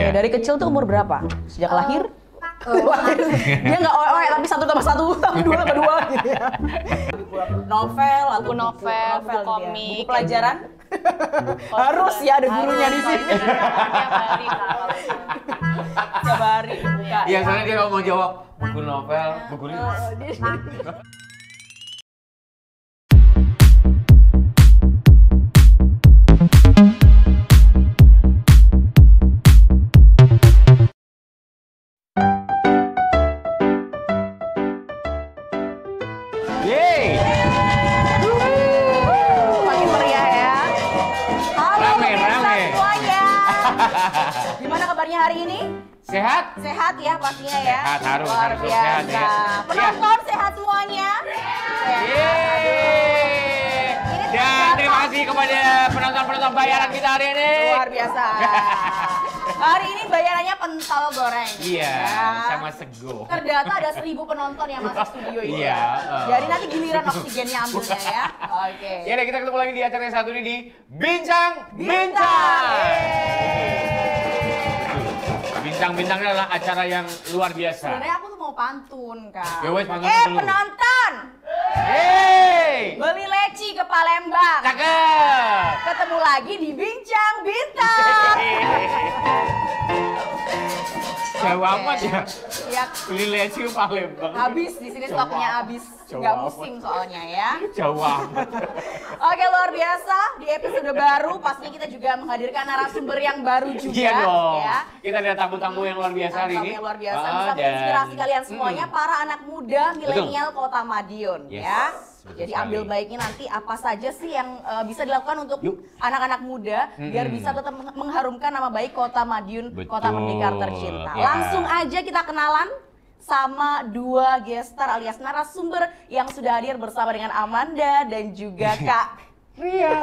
Oke, dari kecil tuh umur berapa? Sejak lahir? Dia nggak oe tapi 1 tambah 1 tambah 2 tambah 2 gitu ya. Novel, Buku novel, buku gitu ya. komik. Buku pelajaran. Harus ya ada gurunya di sini. Tiap hari kalau Tiap hari buka. Iya, soalnya dia kalau mau jawab buku novel, buku ini. Yeay! Makin meriah ya. Halo Rame, pemirsa rame. semuanya. Gimana kabarnya hari ini? Sehat? Sehat ya pastinya ya. Sehat, harus Luar sehat biasa. ya. Penonton sehat semuanya. Yeay! Dan terima kasih kepada penonton-penonton bayaran kita hari ini. Luar biasa. Hari ini bayarannya pentol goreng. Iya, Ya. sama sego. Terdata ada 1000 penonton yang masuk studio ini. Iya. Jadi nanti giliran oksigennya ambilnya ya. Oke. Ya udah, kita ketemu lagi di acara yang satu ini di Bincang Bintang. Bintang-bintangnya adalah acara yang luar biasa. Sebenarnya aku tuh mau pantun, Kak. Ya wes, pantun dulu. Penonton, Yeay! beli leci ke Palembang. Cakep! Ketemu lagi di Bincang Bintang. Jauh amat ya. Ya, Beli leci ke Palembang. habis di sini stoknya habis. Jauh Nggak amat. musim soalnya ya. Jauh amat. Oke, luar biasa. Di episode baru pastinya kita juga menghadirkan narasumber yang baru juga. Iya dong. Ya. Kita ada tamu-tamu yang luar biasa hari ini. Yang luar biasa Ah, bisa dan- menginspirasi kalian semuanya para anak muda milenial Kota Madiun Yes, ya. betul Jadi sekali. ambil baiknya nanti apa saja sih yang bisa dilakukan untuk Yuk. anak-anak muda biar bisa tetap mengharumkan nama baik Kota Madiun, Kota Betul. Merdeka tercinta. Ya. Langsung aja kita kenalan sama dua gestar alias narasumber yang sudah hadir bersama dengan Amanda dan juga Kak Ria.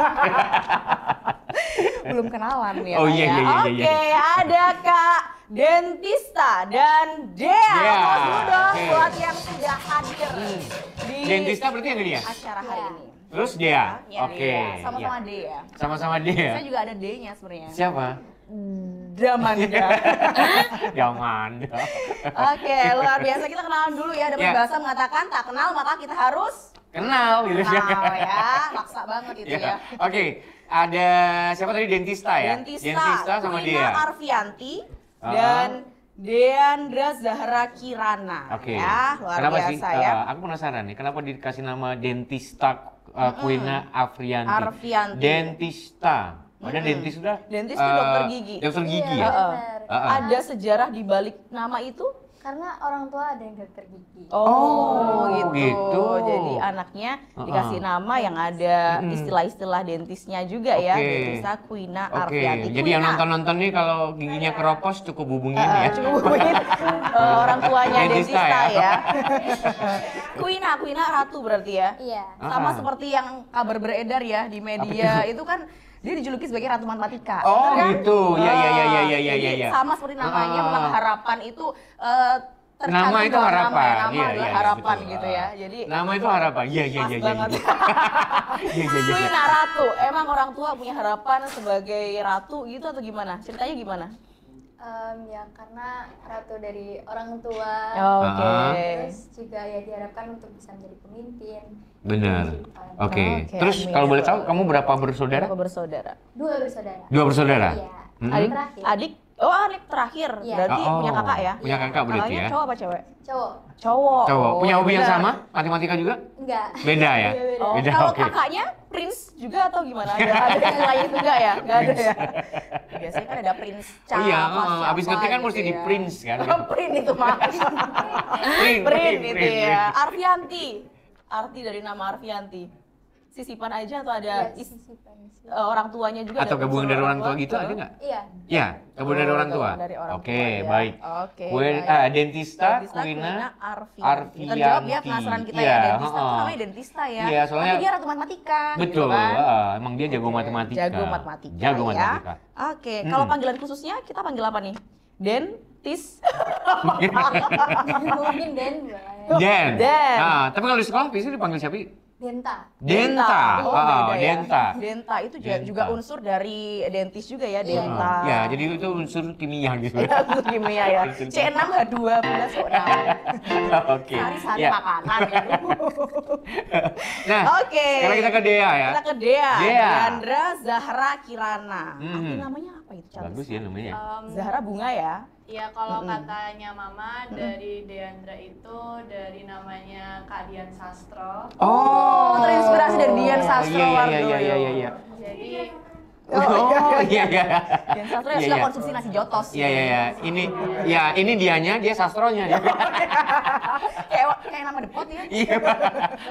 Belum kenalan ya. Oh, Kak, iya, ya? iya, iya, iya. Oke, ada Kak Dentista dan Dea. Dea, Aplaus dulu dong oke. buat yang sudah hadir di Dentista berarti yang ini ya? acara hari ini. Terus dia? Ya, Oke. Dea. Sama-sama Ya. Dea. Sama-sama dia. Saya juga ada D-nya sebenarnya. Siapa? Damanda. Jangan. Oke, luar biasa. Kita kenalan dulu ya. Ada Ya. peribahasa mengatakan tak kenal maka kita harus Kenal gitu kenal ya. Maksa banget itu ya. Oke, ada siapa tadi Dentista ya? Dentista sama Wina dia. Arfianti dan Deandra Zahra Kirana. Oke. Ya, luar Kenapa sih? biasa ya. Aku penasaran nih, kenapa dikasih nama Dentista Wina Afrianti? Arfianti. Dentista. Ada dentis sudah? Dentis itu dokter gigi. Dokter gigi Iya, ya? benar. Ada sejarah di balik nama itu? Karena orang tua ada yang dokter gigi. Oh, gitu. Jadi anaknya dikasih nama yang ada istilah-istilah dentisnya juga ya. Oke. Dentista Wina Oke, Arfianti. jadi yang nonton-nonton nih kalau giginya keropos cukup hubungin ya. Cukup hubungin orang tuanya Dentista dentista ya. ya. Kuina ratu berarti ya. Iya. Sama Ah. seperti yang kabar beredar ya di media itu kan dia dijuluki sebagai Ratu Matematika. Oh, bener kan? gitu. Ya, ya, ya, ya, ya, ya, Jadi ya. sama seperti namanya memang harapan itu tercantum Nama itu dalam harapan. Nama Iya, adalah iya, harapan betul. gitu ya. Jadi Nama itu harapan. Iya, iya, pas iya, iya. banget. Iya, iya, iya. Kuina Ratu, emang orang tua punya harapan sebagai ratu gitu atau gimana? Ceritanya gimana? Ya karena ratu dari orang tua. Oke. Terus juga ya diharapkan untuk bisa menjadi pemimpin. Benar. Oke. Oke, Terus amin. kalau boleh tahu kamu berapa bersaudara? Berapa bersaudara? 2 bersaudara. 2 bersaudara? Iya. Adik, Terakhir. adik, oh adik terakhir. Iya. Berarti Oh, punya kakak ya? Punya kakak berarti Kakaknya ya? cowok apa cewek? Cowok. Cowok. Cowok. Punya hobi yang benar. sama? Matematika juga? Enggak. Beda ya? Beda. Oh, Beda, kalau oke. kakaknya Prince juga atau gimana? Ada istilahnya itu enggak ya? Enggak ada ya? Biasanya kan ada Prince Oh iya, siapa abis ngerti kan gitu mesti di ya. Prince kan? Print itu mas. Print itu ya. Arfianti. Arti dari nama Arfianti. Sisipan aja atau ada Iya, sisipan sih. orang tuanya juga? Atau ada gabungan unsur dari orang tua gitu tua? ada nggak? Iya. Iya, gabungan dari orang tua. Gabungan dari orang Oke, tua, ya. baik. Oke, Kue, baik. dentista, Kuina Arfianti. Terjawab ya Arfianti. penasaran kita Iya, ya, dentista tuh heeh. namanya dentista ya. Iya, soalnya- Tapi dia ratu matematika. Betul, gitu kan? emang dia jago matematika. Jago matematika. Jago ya. matematika. Oke, kalau panggilan khususnya kita panggil apa nih? Dentis. Mungkin Den boleh. Den. Den. Nah, tapi kalau di sekolah biasanya dipanggil siapa? Denta. Denta. Oh, beda ya. Denta. Denta itu Denta. juga unsur dari dentis juga ya, Iya. denta. Ya, jadi itu unsur kimia gitu. Ya, unsur kimia ya. C6H12O6. Oke. Sari-sari Ya. makanan gitu. Nah, Oke. sekarang kita ke Dea ya. Kita ke Dea. Dea. Diandra Zahra Kirana. Arti Hmm. namanya apa itu? Cantik Bagus ya sekali. namanya. Zahra bunga ya. Iya, kalau katanya Mama dari Deandra itu dari namanya Kak Dian Sastro. Oh, terinspirasi dari Dian Sastro Wardoyo. Iya. Jadi Oh, iya. Dian Sastro yang Iya, suka iya. konsumsi nasi jotos. Iya. Ini dianya, dia sastronya. Kayak nama depot ya. Iya.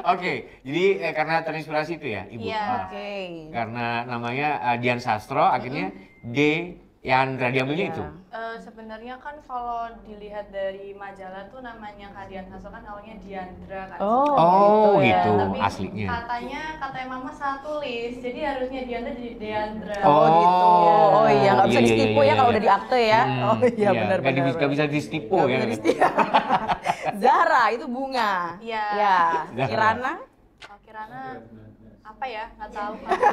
Oke, jadi karena terinspirasi itu ya, Ibu. Iya. Ah, Oke. Karena namanya Dian Sastro, akhirnya D. Yandra diambilnya Iya. itu. sebenarnya kan kalau dilihat dari majalah tuh namanya Kak Dian Sastro kan awalnya Diandra kan. Oh, ya. gitu. Tapi aslinya. katanya Mama salah tulis, jadi harusnya Diandra jadi Deandra. Oh, gitu. Oh iya, nggak bisa iya, ditipu ya kalau udah di akte ya. Oh iya, benar. Nggak bisa ditipu ya. Zahra itu bunga. Iya. Ya. Zahra. Kirana. Oh, Kirana apa ya? Nggak tahu.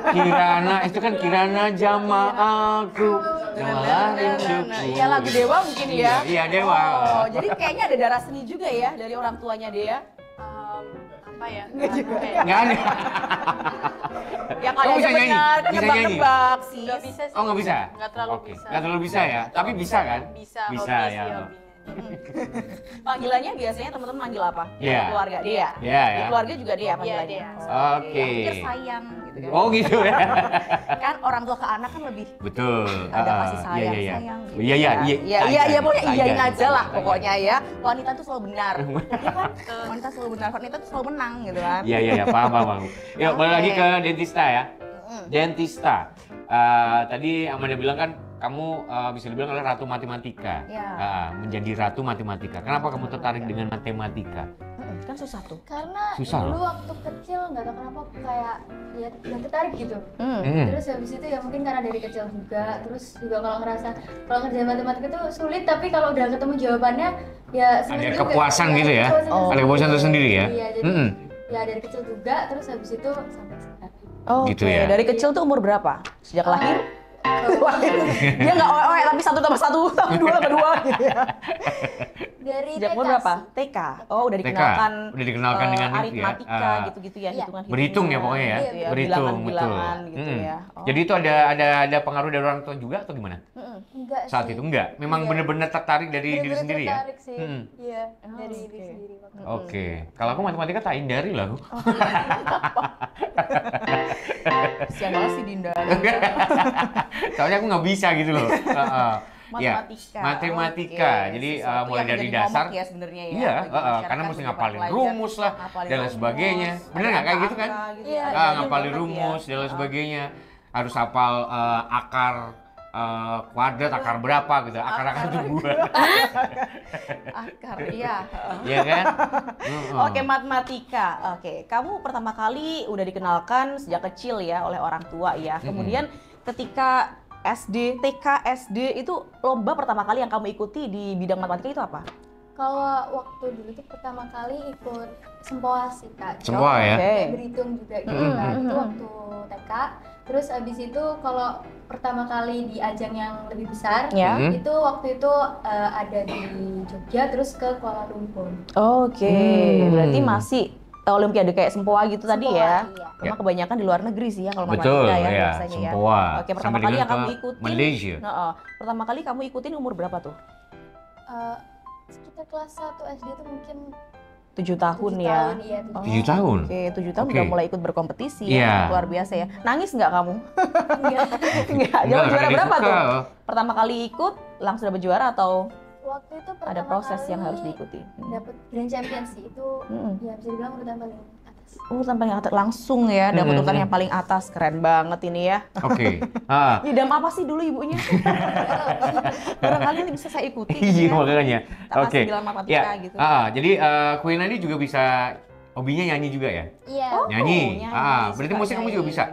Kirana, itu kan Kirana jama'aku. Iya, lagu Dewa mungkin ya. Iya, Dewa. Oh, jadi kayaknya ada darah seni juga ya dari orang tuanya Dea. Apa ya? Nggak ada. Ya Kamu kali bisa aja nyanyi? benar, Bisa nebak-nebak sih. Nggak bisa sih. Oh, nggak bisa? Nggak terlalu Oke. bisa. Nggak terlalu bisa ya, tapi bisa kan? Bisa. Bisa hobi ya. sih hobinya. Panggilannya biasanya teman-teman manggil apa? Iya. Keluarga Dea. Iya, Di ya. keluarga juga Dea panggilannya. Dea. Oke. Aku pikir sayang gitu kan. Oh gitu ya. Kan orang tua ke anak kan lebih Betul. ada kasih sayang, Iya. sayang gitu Iya, ya. Iya, pokoknya Sayang. iyain aja lah Sayang. pokoknya ya. Wanita tuh selalu benar. Iya kan? Wanita selalu benar, wanita tuh selalu menang gitu kan. Iya, paham. Yuk, balik lagi Oke. ke dentista ya. Dentista. Tadi Amanda bilang kan kamu bisa dibilang adalah ratu matematika. Ya. Menjadi ratu matematika. Kenapa kamu tertarik dengan matematika? Kan susah tuh. Karena Susah dulu loh. waktu kecil nggak tahu kenapa kayak ya tertarik gitu. Hmm. Terus habis itu ya mungkin karena dari kecil juga. Terus juga kalau ngerasa kalau ngerjain matematika itu sulit, tapi kalau udah ketemu jawabannya ya seneng Ada juga. kepuasan gitu ya? Oh. Ada kepuasan tersendiri ya? Iya, jadi Mm-mm. ya dari kecil juga. Terus habis itu sampai sekarang. Oh, Gitu oke. ya. Dari kecil tuh umur berapa? Sejak lahir? Lahir. Dia nggak oe tapi 1 tambah 1 tambah 2 tambah 2 gitu ya. Dari Sejak umur TK berapa? sih. TK. Oh, udah TK. dikenalkan. Udah dikenalkan dengan itu ya. aritmatika gitu-gitu ya, Iya. hitungan-hitungan. Berhitung ya pokoknya ya. Gitu ya, Berhitung, betul. bilangan-bilangan gitu Mm. ya. Oh. Jadi itu ada pengaruh dari orang tua juga atau gimana? Enggak Saat sih. itu enggak. Memang Iya. benar-benar tertarik dari diri Bener-bener sendiri ya. tertarik sih. Mm. Iya, Oh, dari diri oke. sendiri waktu itu. Oke. Kalau aku matematika tak hindari lah. Kasian banget sih Dinda. Soalnya aku nggak bisa gitu loh. Ya, Matematika. matematika. Oke, Jadi sesuatu mulai yang dari menjadi dasar. momok ya sebenarnya ya. Iya, bagi masyarakat karena mesti sebagai ngapalin pelajar. rumus lah Ngapalin dan lain rumus, sebagainya. Bener nggak kayak gitu kan? angka gitu Iya. ya. Ah, Ada ngapalin banget rumus ya. dan lain sebagainya. Harus hafal akar kuadrat, akar berapa gitu. Akar-akar itu buat. Akar, iya. Iya kan? Oke, matematika. Oke, kamu pertama kali udah dikenalkan sejak kecil ya oleh orang tua ya. Kemudian ketika SD, TK, SD itu lomba pertama kali yang kamu ikuti di bidang matematika itu apa? Kalau waktu dulu tuh pertama kali ikut sempoa sih Kak. Sempoa ya? Oke. Kayak berhitung juga gitu kan. Itu waktu TK. Terus abis itu kalau pertama kali di ajang yang lebih besar, Ya. itu waktu itu ada di Jogja terus ke Kuala Lumpur. Oke, berarti masih Olimpiade kayak sempoa gitu tadi Sempoa, ya. iya. Memang kebanyakan di luar negeri sih ya kalau Betul, matematika ya ya. biasanya ya. Sempoa. Oke, pertama Sampai kali dengan yang kamu ke ikutin. Malaysia. Pertama kali kamu ikutin umur berapa tuh? Sekitar kelas 1 SD tuh mungkin 7 tahun 7 ya. tahun, iya, 7 7 tahun? Oke, 7 tahun Oke. udah mulai ikut berkompetisi Iya. ya. Luar biasa ya. Nangis nggak kamu? Enggak. Enggak. Enggak, Juara karena dia berapa suka tuh? loh. Pertama kali ikut langsung dapat juara atau Waktu itu ada pertama proses kali yang harus diikuti? Dapat Grand Champion sih itu Mm-mm. ya bisa dibilang urutan paling atas. Urutan paling atas langsung ya, dapat urutan yang paling atas. Keren banget ini ya. Oke. Ah. Idam apa sih dulu ibunya? Barangkali ini bisa saya ikuti. Iya, ya. makanya. Tak Oke. kasih bilang matematika Ya. gitu. Jadi Queen ini juga bisa hobinya nyanyi juga ya? Iya. Oh, Nyanyi. nyanyi, Berarti suka musik kamu juga nyanyi. bisa?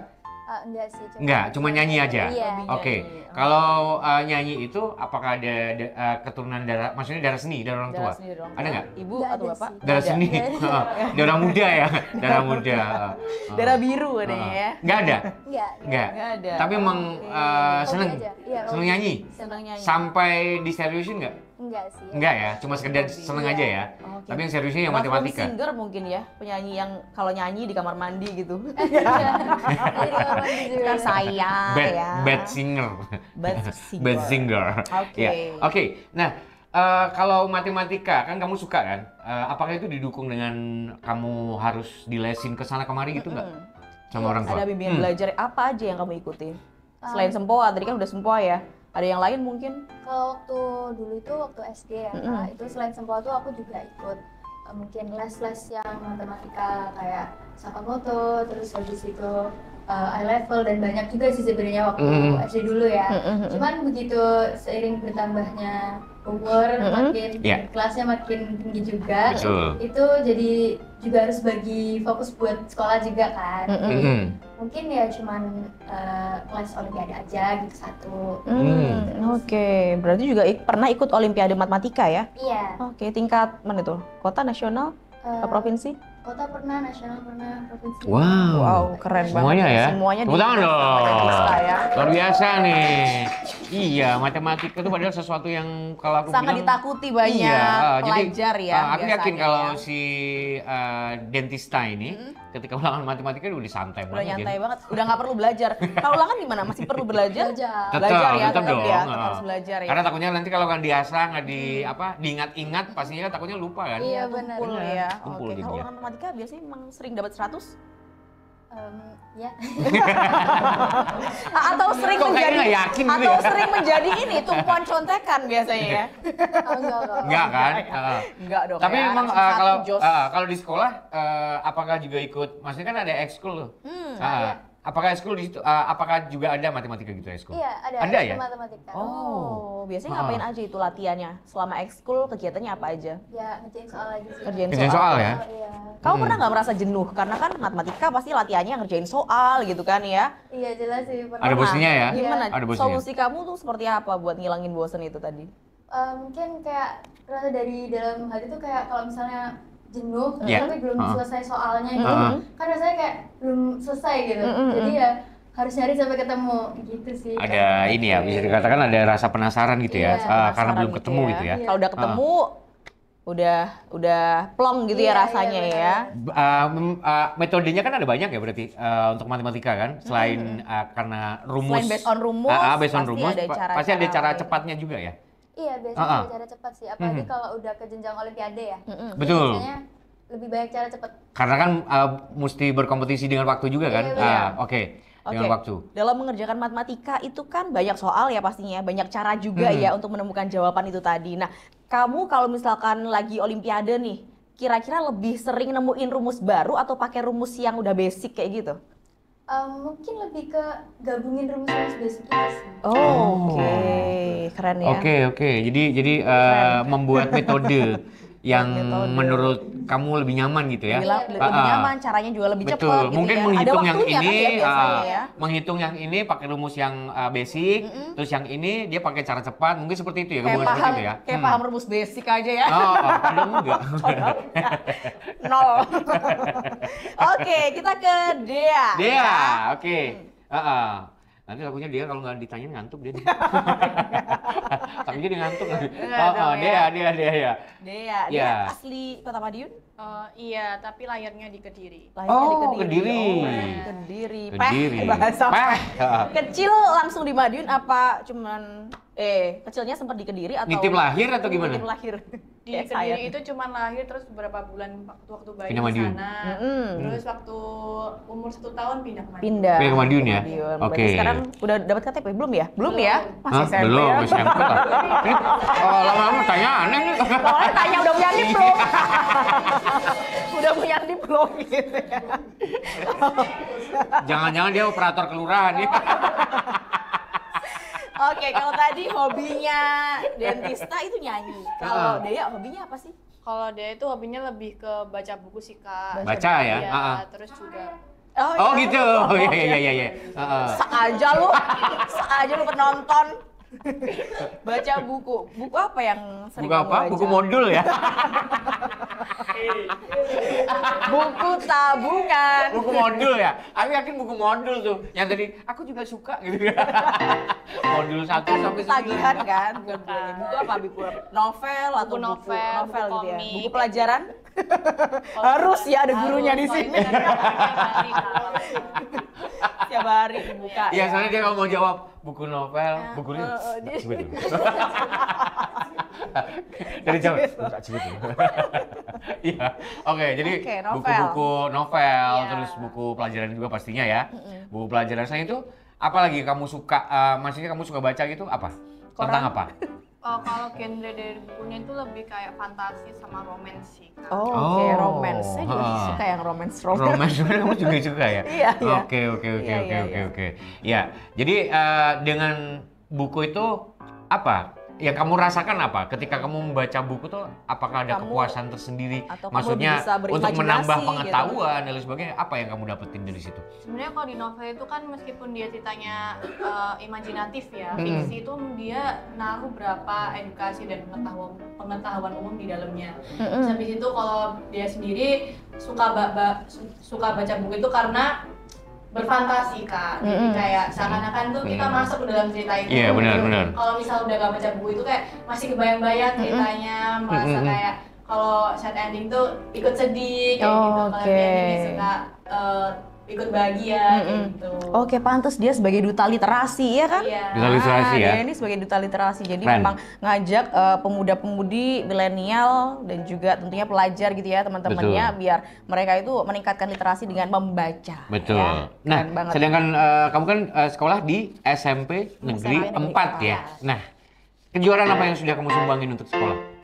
Enggak sih. Enggak, cuma nyanyi aja? Iya. Oke, Nyanyi. kalau nyanyi itu apakah ada keturunan darah, maksudnya darah seni dari orang tua? Darah seni dari orang Ada tua. nggak? Ibu Nggak atau ada bapak? sih. Darah Nggak ada. seni, darah muda ya, darah muda. Darah biru adanya ya. Nggak ada? Enggak. Nggak. Nggak ada. Tapi emang Oke. seneng, Hobi aja. Iya, seneng hobi. nyanyi? Senang nyanyi. Sampai diseriusin nggak? Enggak sih. Enggak ya, cuma sekedar Hobi. seneng Iya. aja ya. Oke. Tapi yang seriusnya yang Platform matematika. singer mungkin ya, penyanyi yang kalau nyanyi di kamar mandi gitu. Jadi orang juga. Kan saya ya. Bad singer. Bad singer. Bad singer. Oke. Ya. Oke. Nah, kalau matematika kan kamu suka kan? Apakah itu didukung dengan kamu harus dilesin ke sana kemari gitu nggak? Sama orang tua? Ada bimbingan belajar apa aja yang kamu ikutin? Selain sempoa, tadi kan udah sempoa ya. Ada yang lain mungkin? Kalau waktu dulu itu waktu SD ya, itu selain sempoa tuh aku juga ikut mungkin les-les yang matematika kayak Sakamoto, terus habis itu eye level dan banyak juga sih sebenarnya waktu SD dulu ya. Cuman begitu seiring bertambahnya umur makin Yeah. kelasnya makin tinggi juga, Betul. itu jadi juga harus bagi fokus buat sekolah juga kan. Mungkin ya cuman les olimpiade aja gitu satu. Oke, berarti juga pernah ikut olimpiade matematika ya? Iya. Oke, tingkat mana tuh? Kota, nasional, provinsi? Kota pernah, nasional pernah, provinsi. Wow. Keren Semuanya banget. ya? Semuanya Tepuk tangan di- dong. Matematika ya. Luar biasa nih. Iya, matematika itu padahal sesuatu yang kalau aku Sangat bilang ditakuti banyak pelajar ya. Aku yakin biasanya kalau ya. si dentista ini ketika ulangan matematika udah santai Udah banget nyantai ya. banget, udah nggak perlu belajar. Kalau ulangan gimana? Masih perlu belajar? Belajar. Belajar ya, tetap tetap dong. ya, tetap harus belajar ya. Karena takutnya nanti kalau nggak diasah, nggak diingat-ingat, pastinya kan takutnya lupa kan. Iya benar. Tumpul ya. Tumpul Oke, jadinya. kalau ulangan matematika biasanya memang sering dapat 100? Ya. Atau sering Kok kayaknya menjadi nggak yakin gitu atau ya? sering menjadi ini tumpuan contekan biasanya ya. Enggak. Enggak kan? Enggak dong. Tapi ya. memang Satu, kalau Jos. kalau di sekolah apakah juga ikut? Maksudnya kan ada ekskul tuh. Apakah ekskul di situ? Apakah juga ada matematika gitu ekskul? Iya, ada ya? matematika. Oh, biasanya ngapain aja itu latihannya? Selama ekskul kegiatannya apa aja? Ya, ngerjain soal lagi sih. Kerjain soal ya? Iya. Kamu pernah nggak merasa jenuh? Karena kan matematika pasti latihannya ngerjain soal gitu kan ya? Iya, jelas sih. Pernah. Ada bosennya ya? Gimana? Ada bosennya. Solusi kamu tuh seperti apa buat ngilangin bosen itu tadi? Mungkin kayak rasa dari dalam hati tuh kayak kalau misalnya jenuh Iya. tapi belum selesai soalnya gitu, kan rasanya kayak belum selesai gitu. Jadi ya harus nyari sampai ketemu gitu sih. Ada ini ya, bisa dikatakan ada rasa penasaran gitu ya, Iya, karena belum Penasaran ketemu gitu ya. Kalau udah ketemu, udah plong gitu ya Iya, rasanya iya, ya. Metodenya kan ada banyak ya berarti untuk matematika kan, selain karena rumus. Selain based on rumus, based on pasti rumus, ada cara-cara pasti ada cara lain. cepatnya juga ya. Iya, biasanya ada cara cepat sih, apalagi kalau udah ke jenjang olimpiade ya. Betul. Biasanya lebih banyak cara cepat. Karena kan mesti berkompetisi dengan waktu juga kan. Iya, Oke, dengan waktu. Dalam mengerjakan matematika itu kan banyak soal ya pastinya, banyak cara juga ya untuk menemukan jawaban itu tadi. Nah, kamu kalau misalkan lagi olimpiade nih, kira-kira lebih sering nemuin rumus baru atau pakai rumus yang udah basic kayak gitu? Mungkin lebih ke gabungin rumus-rumus basic itu sih. Oke, keren ya. Oke. Jadi membuat metode yang menurut kamu lebih nyaman gitu ya. Lebih nyaman, caranya juga lebih cepat Betul. gitu Mungkin ya. menghitung Ada yang waktunya ini, kan ya biasanya ya. menghitung yang ini pakai rumus yang basic, terus yang ini dia pakai cara cepat. Mungkin seperti itu ya, Kayak gabungan seperti paham, itu ya. kayak paham rumus basic aja ya. Padahal enggak. Nol. Oke, kita ke Dea. Dia, oke. Nanti takutnya dia kalau nggak ditanyain ngantuk dia. Takutnya dia ngantuk. dong Dia ya. Dea, Ya. dia asli Kota Madiun? Iya, tapi lahirnya di Kediri. Lahirnya di Kediri. Kediri. Kediri. Bahasa. Peh. Kecil langsung di Madiun apa cuman kecilnya sempat di Kediri atau Nitip lahir atau gimana? Nitip lahir. Di Kayak saya. Kediri itu cuman lahir terus beberapa bulan waktu bayi Pindah di Madiun. sana. Terus waktu umur 1 tahun pindah ke Madiun. Pindah. Pindah ke Madiun ya? Berarti Oke. sekarang udah dapat KTP belum ya? Belum ya? Masih Hah? SMP Belum, ya? SMP lah. Lama-lama tanya aneh nih. Soalnya tanya udah punya diplom. Udah punya diplom gitu ya. Jangan-jangan dia operator kelurahan ya. Oke, kalau tadi hobinya dentista itu nyanyi. Kalau Dea hobinya apa sih? Kalau dia itu hobinya lebih ke baca buku sih, Kak. Baca ya? Iya, terus juga Oh gitu. Oh iya. Seaja lu penonton. Baca buku. Buku apa yang sering Buku kamu apa? baca? Buku modul ya? Buku tabungan. Buku modul ya? Aku yakin buku modul tuh. Yang tadi aku juga suka gitu ya. Modul 1 Kan sampai 9. tagihan kan, bukan buku apa? Buku novel atau Buku novel, buku buku gitu ya. komik. Buku pelajaran? Harus ya ada gurunya di sini. Tiap hari dibuka. Iya, soalnya dia kalau mau jawab buku novel, bukunya dia- cibit. Dari jawab, tak cibit. Iya, oke. Jadi Oke, novel. buku-buku novel, Iya. terus buku pelajaran juga pastinya ya. Buku pelajaran saya itu apa lagi kamu suka? Maksudnya kamu suka baca gitu apa? Tentang apa? Oh, kalau genre dari bukunya itu lebih kayak fantasi sama romance sih, Kak. Oh, oke, Oh, romance. Saya juga suka yang romance. Romance sebenarnya kamu juga suka ya? Iya, iya. Oke. Iya. Ya, jadi dengan buku itu apa? Yang kamu rasakan apa? Ketika kamu membaca buku tuh, apakah ada Kamu- kepuasan tersendiri? atau kamu Maksudnya lebih bisa untuk berimajinasi menambah gitu. pengetahuan dan lain sebagainya. Apa yang kamu dapetin dari situ? Sebenarnya kalau di novel itu kan meskipun dia ceritanya imajinatif ya, fiksi itu dia naruh berapa edukasi dan pengetahuan umum di dalamnya. Terus habis itu kalau dia sendiri suka baca buku itu karena berfantasi, Kak. Jadi kayak seakan-akan tuh kita masuk ke dalam cerita itu. Iya, benar. Kalau misal udah gak baca buku itu kayak masih kebayang-bayang ceritanya, merasa kayak kalau sad ending tuh ikut sedih kayak gitu. Kalau happy ending suka ikut bahagia kayak gitu. Oke, pantas dia sebagai duta literasi ya kan? Iya. Duta literasi ya? Dia ini sebagai duta literasi. Jadi Keren. memang ngajak pemuda-pemudi milenial dan juga tentunya pelajar gitu ya teman-temannya Betul. biar mereka itu meningkatkan literasi dengan membaca. Betul. Ya, Nah, keren banget. sedangkan kamu kan sekolah di SMP Negeri Negeri 4 ya. 4. Nah, kejuaraan apa yang sudah kamu sumbangin untuk sekolah?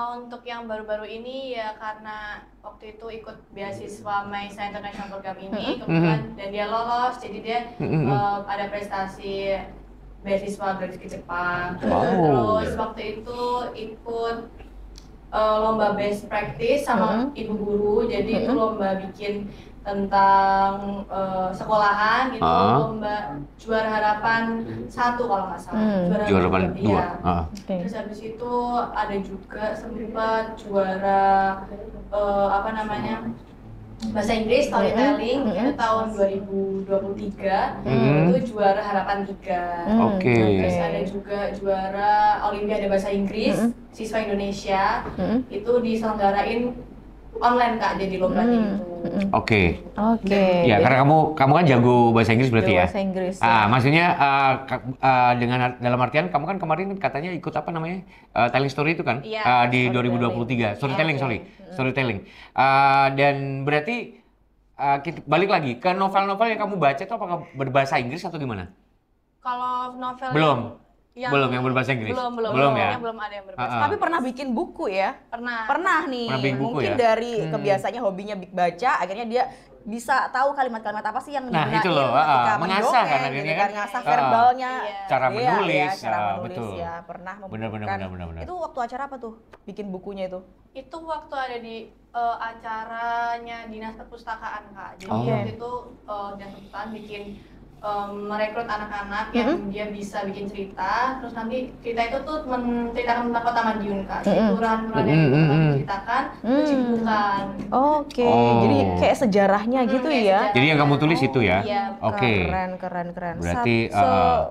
Untuk yang baru-baru ini ya karena waktu itu ikut beasiswa Maisa International Program ini kebetulan dan dia lolos jadi dia ada prestasi beasiswa gratis ke Jepang. Wow. Terus waktu itu ikut lomba best practice sama ibu guru jadi itu lomba bikin tentang sekolahan gitu, lomba juara harapan 1 kalau nggak salah. Juara harapan 2. Iya. Oke. Terus habis itu ada juga sempat juara apa namanya bahasa Inggris storytelling itu tahun 2023 itu juara harapan 3. Oke. Terus ada juga juara Olimpiade bahasa Inggris siswa Indonesia itu diselenggarain online, Kak, jadi lombanya itu. Oke. Oke. Ya, karena kamu kan jago bahasa Inggris berarti ya. Bahasa Inggris. Maksudnya dengan dalam artian kamu kan kemarin katanya ikut apa namanya telling story itu kan. Iya, Di 2023 storytelling storytelling. Dan berarti kita balik lagi ke novel-novel yang kamu baca itu apakah berbahasa Inggris atau gimana? Kalau novel Belum. yang Belum yang berbahasa Inggris. belum ya. belum ada yang berbahasa. Tapi pernah bikin buku ya? Pernah nih. Pernah bikin buku Mungkin ya? dari kebiasaannya hobinya baca, akhirnya dia bisa tahu kalimat-kalimat apa sih yang Nah, digunain itu loh, ketika mengasah mendongeng, kan gitu akhirnya kan, kan? ngasah verbalnya. Iya. Cara Iya, menulis, iya, cara menulis betul. ya. Pernah Benar. membukukan. Itu waktu acara apa tuh? Bikin bukunya itu? Itu waktu ada di acaranya Dinas Perpustakaan, Kak. Jadi Oh. waktu itu Dinas Perpustakaan bikin merekrut anak-anak yang dia bisa bikin cerita, terus nanti cerita itu tuh menceritakan tentang Kota Madiun, Kak. Jadi kelurahan-kelurahan yang diceritakan, itu dibukukan. Oke, Oh. jadi kayak sejarahnya gitu kayak ya? sejarah. Jadi yang kamu tulis itu ya? Iya. Oke. Keren. Berarti,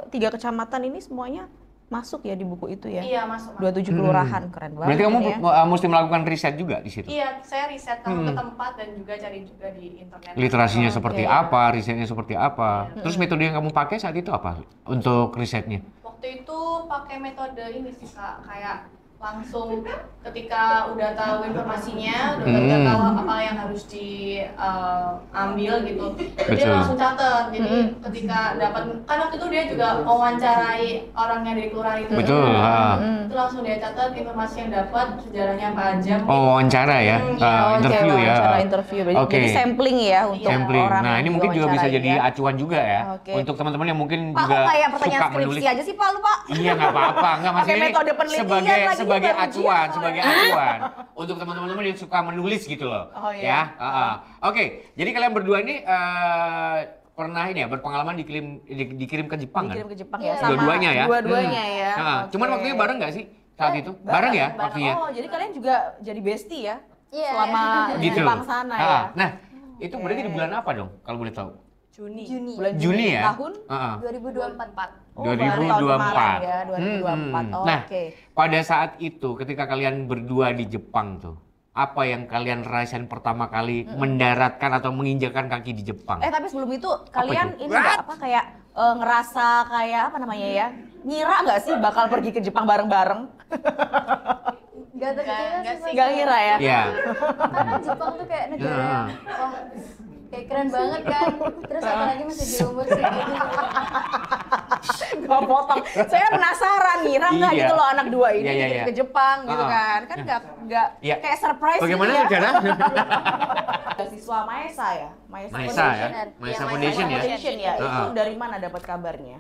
3 kecamatan ini semuanya masuk ya di buku itu ya? Iya, masuk. 27 kelurahan, keren banget. Berarti kamu ya. mesti melakukan riset juga di situ. Iya, saya riset ke tempat dan juga cari juga di internet. Literasinya seperti Oke. apa, risetnya seperti apa. Terus metode yang kamu pakai saat itu apa untuk risetnya? Waktu itu pakai metode ini sih, Kak, kayak langsung ketika udah tahu informasinya, udah tahu apa yang harus diambil gitu, Betul. dia langsung catat. Jadi ketika dapat, kan waktu itu dia juga wawancarai orang yang dari kelurahan itu, Betul, itu langsung langsung dia catat informasi yang dapat, sejarahnya apa aja. Oh, wawancara ya, interview ya. Wawancara interview. Oke. Jadi sampling ya untuk Sampling. orang Nah, yang ini mungkin juga bisa diwawancarai jadi ya. acuan juga ya. Oke. Untuk teman-teman yang mungkin Pak, juga kok kayak pertanyaan suka skripsi menulis. aja sih Pak lu Pak? Iya nggak apa-apa, nggak Pakai maksudnya metode penelitian sebagai lagi, sebagai baru acuan, ujian sebagai soalnya. acuan untuk teman-teman yang suka menulis gitu loh. Oh, iya. Ya. Oke, jadi kalian berdua ini pernah ini ya berpengalaman dikirim ke Jepang kan? Dikirim ke Jepang Iya. ya sama Dua-duanya ya. Dua-duanya ya. Nah, cuman Oke. waktunya bareng nggak sih saat itu? Bareng ya waktunya. Oh, jadi kalian juga jadi bestie ya? Iya. Selama di Gitu. Jepang sana ya. Nah, itu berarti di bulan apa dong kalau boleh tahu? Juni. Bulan Juni ya? Tahun? 2024. Oh, baru tahun 2024. kemarin ya, 2024. Oh, Nah, oke. pada saat itu ketika kalian berdua di Jepang tuh, apa yang kalian rasain pertama kali mendaratkan atau menginjakan kaki di Jepang? Tapi sebelum itu kalian itu? ini nggak apa kayak ngerasa kayak apa namanya ya? Ngira nggak sih bakal pergi ke Jepang bareng-bareng? Gak terkira Nggak sih. sih. Nggak ngira ya? Iya. Karena Jepang tuh kayak negara Ya. yang, wah, kayak keren banget kan. Terus apalagi masih di umur segitu. Gak potong. Saya penasaran ngira nggak Iya. gitu loh anak dua ini Iya, iya, dikirim iya. ke Jepang gitu Ah. kan? Kan nggak Iya. kayak surprise Bagaimana gitu ya? cara? Siswa Maesa ya? Maesa ya, Foundation. Maesa Iya, Foundation ya. Foundation ya. Itu Ah. dari mana dapat kabarnya?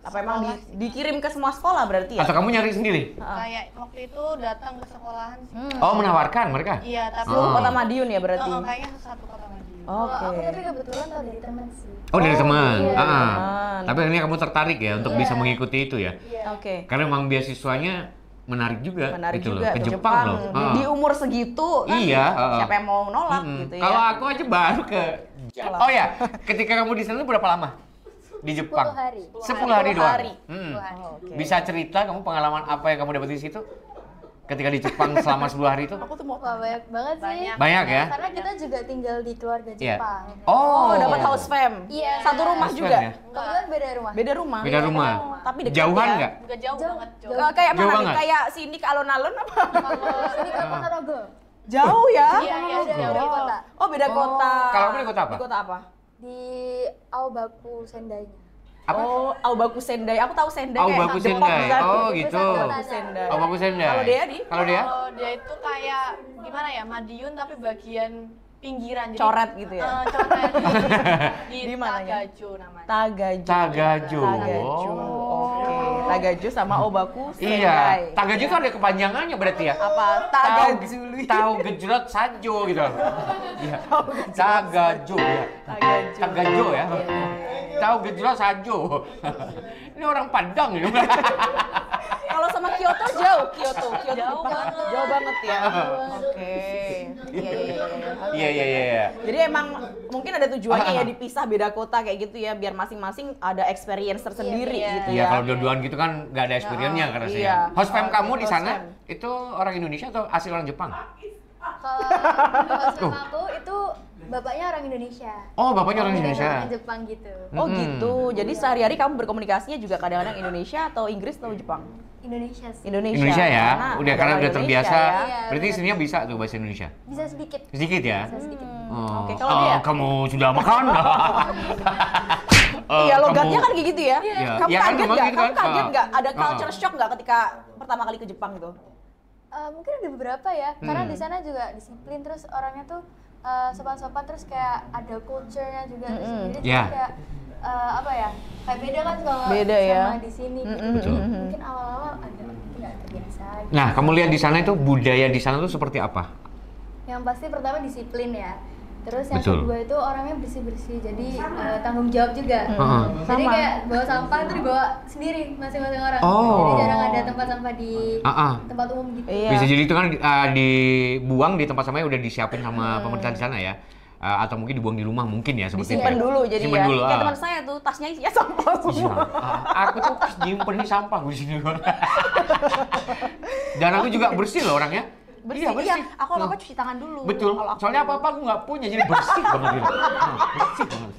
Apa emang dikirim ke semua sekolah berarti ya? Atau kamu nyari sendiri? Kayak waktu itu datang ke sekolahan sih. Oh, menawarkan mereka? Iya, tapi Oh. Kota Madiun ya berarti? kayaknya satu kota Madiun. Oke. Aku tapi kebetulan tau dari teman sih. Oh, dari teman. Iya. Ah, ah. Teman. Tapi akhirnya kamu tertarik ya untuk Iya. bisa mengikuti itu ya? Iya. Oke. Karena memang beasiswanya menarik juga, Menarik gitu juga loh. Ke ke Jepang loh. Ah. Di umur segitu kan Iya, siapa yang mau nolak Mm-mm. gitu ya. Kalau aku aja baru ke Oh ya, ketika kamu di sana berapa lama? Di Jepang? 10 hari. 10 hari 10 doang. hari. Mm. Oh, oke. Bisa cerita kamu pengalaman apa yang kamu dapat di situ? Ketika di Jepang selama 10 hari itu? Aku tuh mau Wah, banyak banget sih. Banyak. Banyak ya? Karena kita juga tinggal di keluarga Iya. Jepang. Oh, dapat house fam. Iya. Satu rumah House juga. fam ya? Kebetulan beda rumah. Beda rumah. Beda rumah. Tapi dekat Jauhan ya. nggak? Nggak jauh Jauh. banget. Kayak Jauh mana nih? banget? Kayak sini ke alun-alun apa? Kalau sini ke Ponorogo. Jauh ya? Iya, iya, Beda jauh. beda kota. Oh, beda kota. Kalau kamu di kota apa? Di kota apa? Di Aobaku Sendai. Apa? Oh, Aobaku Sendai. Aku tahu Sendai kayak Aobaku Depok Sendai. misalnya. Oh, Itu gitu. satu Aobaku Sendai. Oh, bagus Sendai. Kalau dia di? Kalau dia? Kalau dia itu kayak gimana ya, Madiun tapi bagian pinggiran. Jadi, Coret gitu ya? Coret. Di mananya? Tagajo namanya. Tagajo. Tagajo. Tagajo. Oh. Oke. Tagajo sama Obaku Sendai. Iya, Tagajo itu ada kepanjangannya berarti ya? Apa? Tagajuli. Tahu gejrot sajo gitu. Iya. Tagajo ya. Tagajo. Tagajo ya. Iya. Tahu gejrot sajo. Ini orang Padang ya. Kalau sama Kyoto jauh, Kyoto Jauh Jepang. banget. Jauh banget ya. Oke. Iya, iya, iya. Iya iya. Jadi emang mungkin ada tujuannya ya dipisah beda kota kayak gitu ya biar masing-masing ada experience tersendiri Iya, gitu Iya, ya. kalau dua-duaan gitu kan nggak ada experience-nya karena Iya. saya. Host fam kamu di Host sana fam. itu orang Indonesia atau asli orang Jepang? Kalau host fam aku itu bapaknya orang Indonesia. Oh, bapaknya orang Jadi Indonesia. orang Jepang gitu. Oh gitu. Jadi sehari-hari kamu berkomunikasinya juga kadang-kadang Indonesia atau Inggris atau Jepang? Indonesia sih. Indonesia ya. Karena udah Indonesia terbiasa. ya. Iya, Berarti benar. isinya bisa tuh bahasa Indonesia. Bisa sedikit. Sedikit ya. Bisa sedikit. Oh. Oke, kalau dia? Kamu sudah makan? Iya, logatnya kan kayak gitu ya. Iya. Kamu Iya kan, kaget memang nggak? gitu Kamu kan? kaget nggak? Ada Ah. culture shock nggak ketika pertama kali ke Jepang gitu? Mungkin ada beberapa ya. Karena di sana juga disiplin terus orangnya tuh sopan-sopan terus kayak ada culture-nya juga tersendiri. Iya. Jadi kayak apa ya? Kayak beda kan kalau Beda ya. sama di sini. Gitu. Betul. Mungkin awal-awal agak nggak terbiasa. Gitu. Nah, kamu lihat di sana itu budaya di sana tuh seperti apa? Yang pasti pertama disiplin ya. Terus yang Betul. kedua itu orangnya bersih-bersih, jadi tanggung jawab juga. Heeh. Jadi Sama. kayak bawa sampah itu dibawa sendiri masing-masing orang. Oh. Jadi jarang ada tempat sampah di tempat umum gitu. Iya. Bisa jadi itu kan dibuang di tempat sampahnya udah disiapin sama pemerintah di sana ya. Atau mungkin dibuang di rumah mungkin ya seperti Disimpan itu. dulu jadi Simpen ya. dulu, Kayak teman saya tuh tasnya isinya sampah Iya. semua. Aku tuh nyimpen di sampah di sini. Dan aku juga bersih loh orangnya. Bersih, Iya, bersih. Aku apa cuci tangan dulu. Betul. Kalau aku- Soalnya apa-apa aku nggak punya, jadi bersih banget gitu. Bersih banget.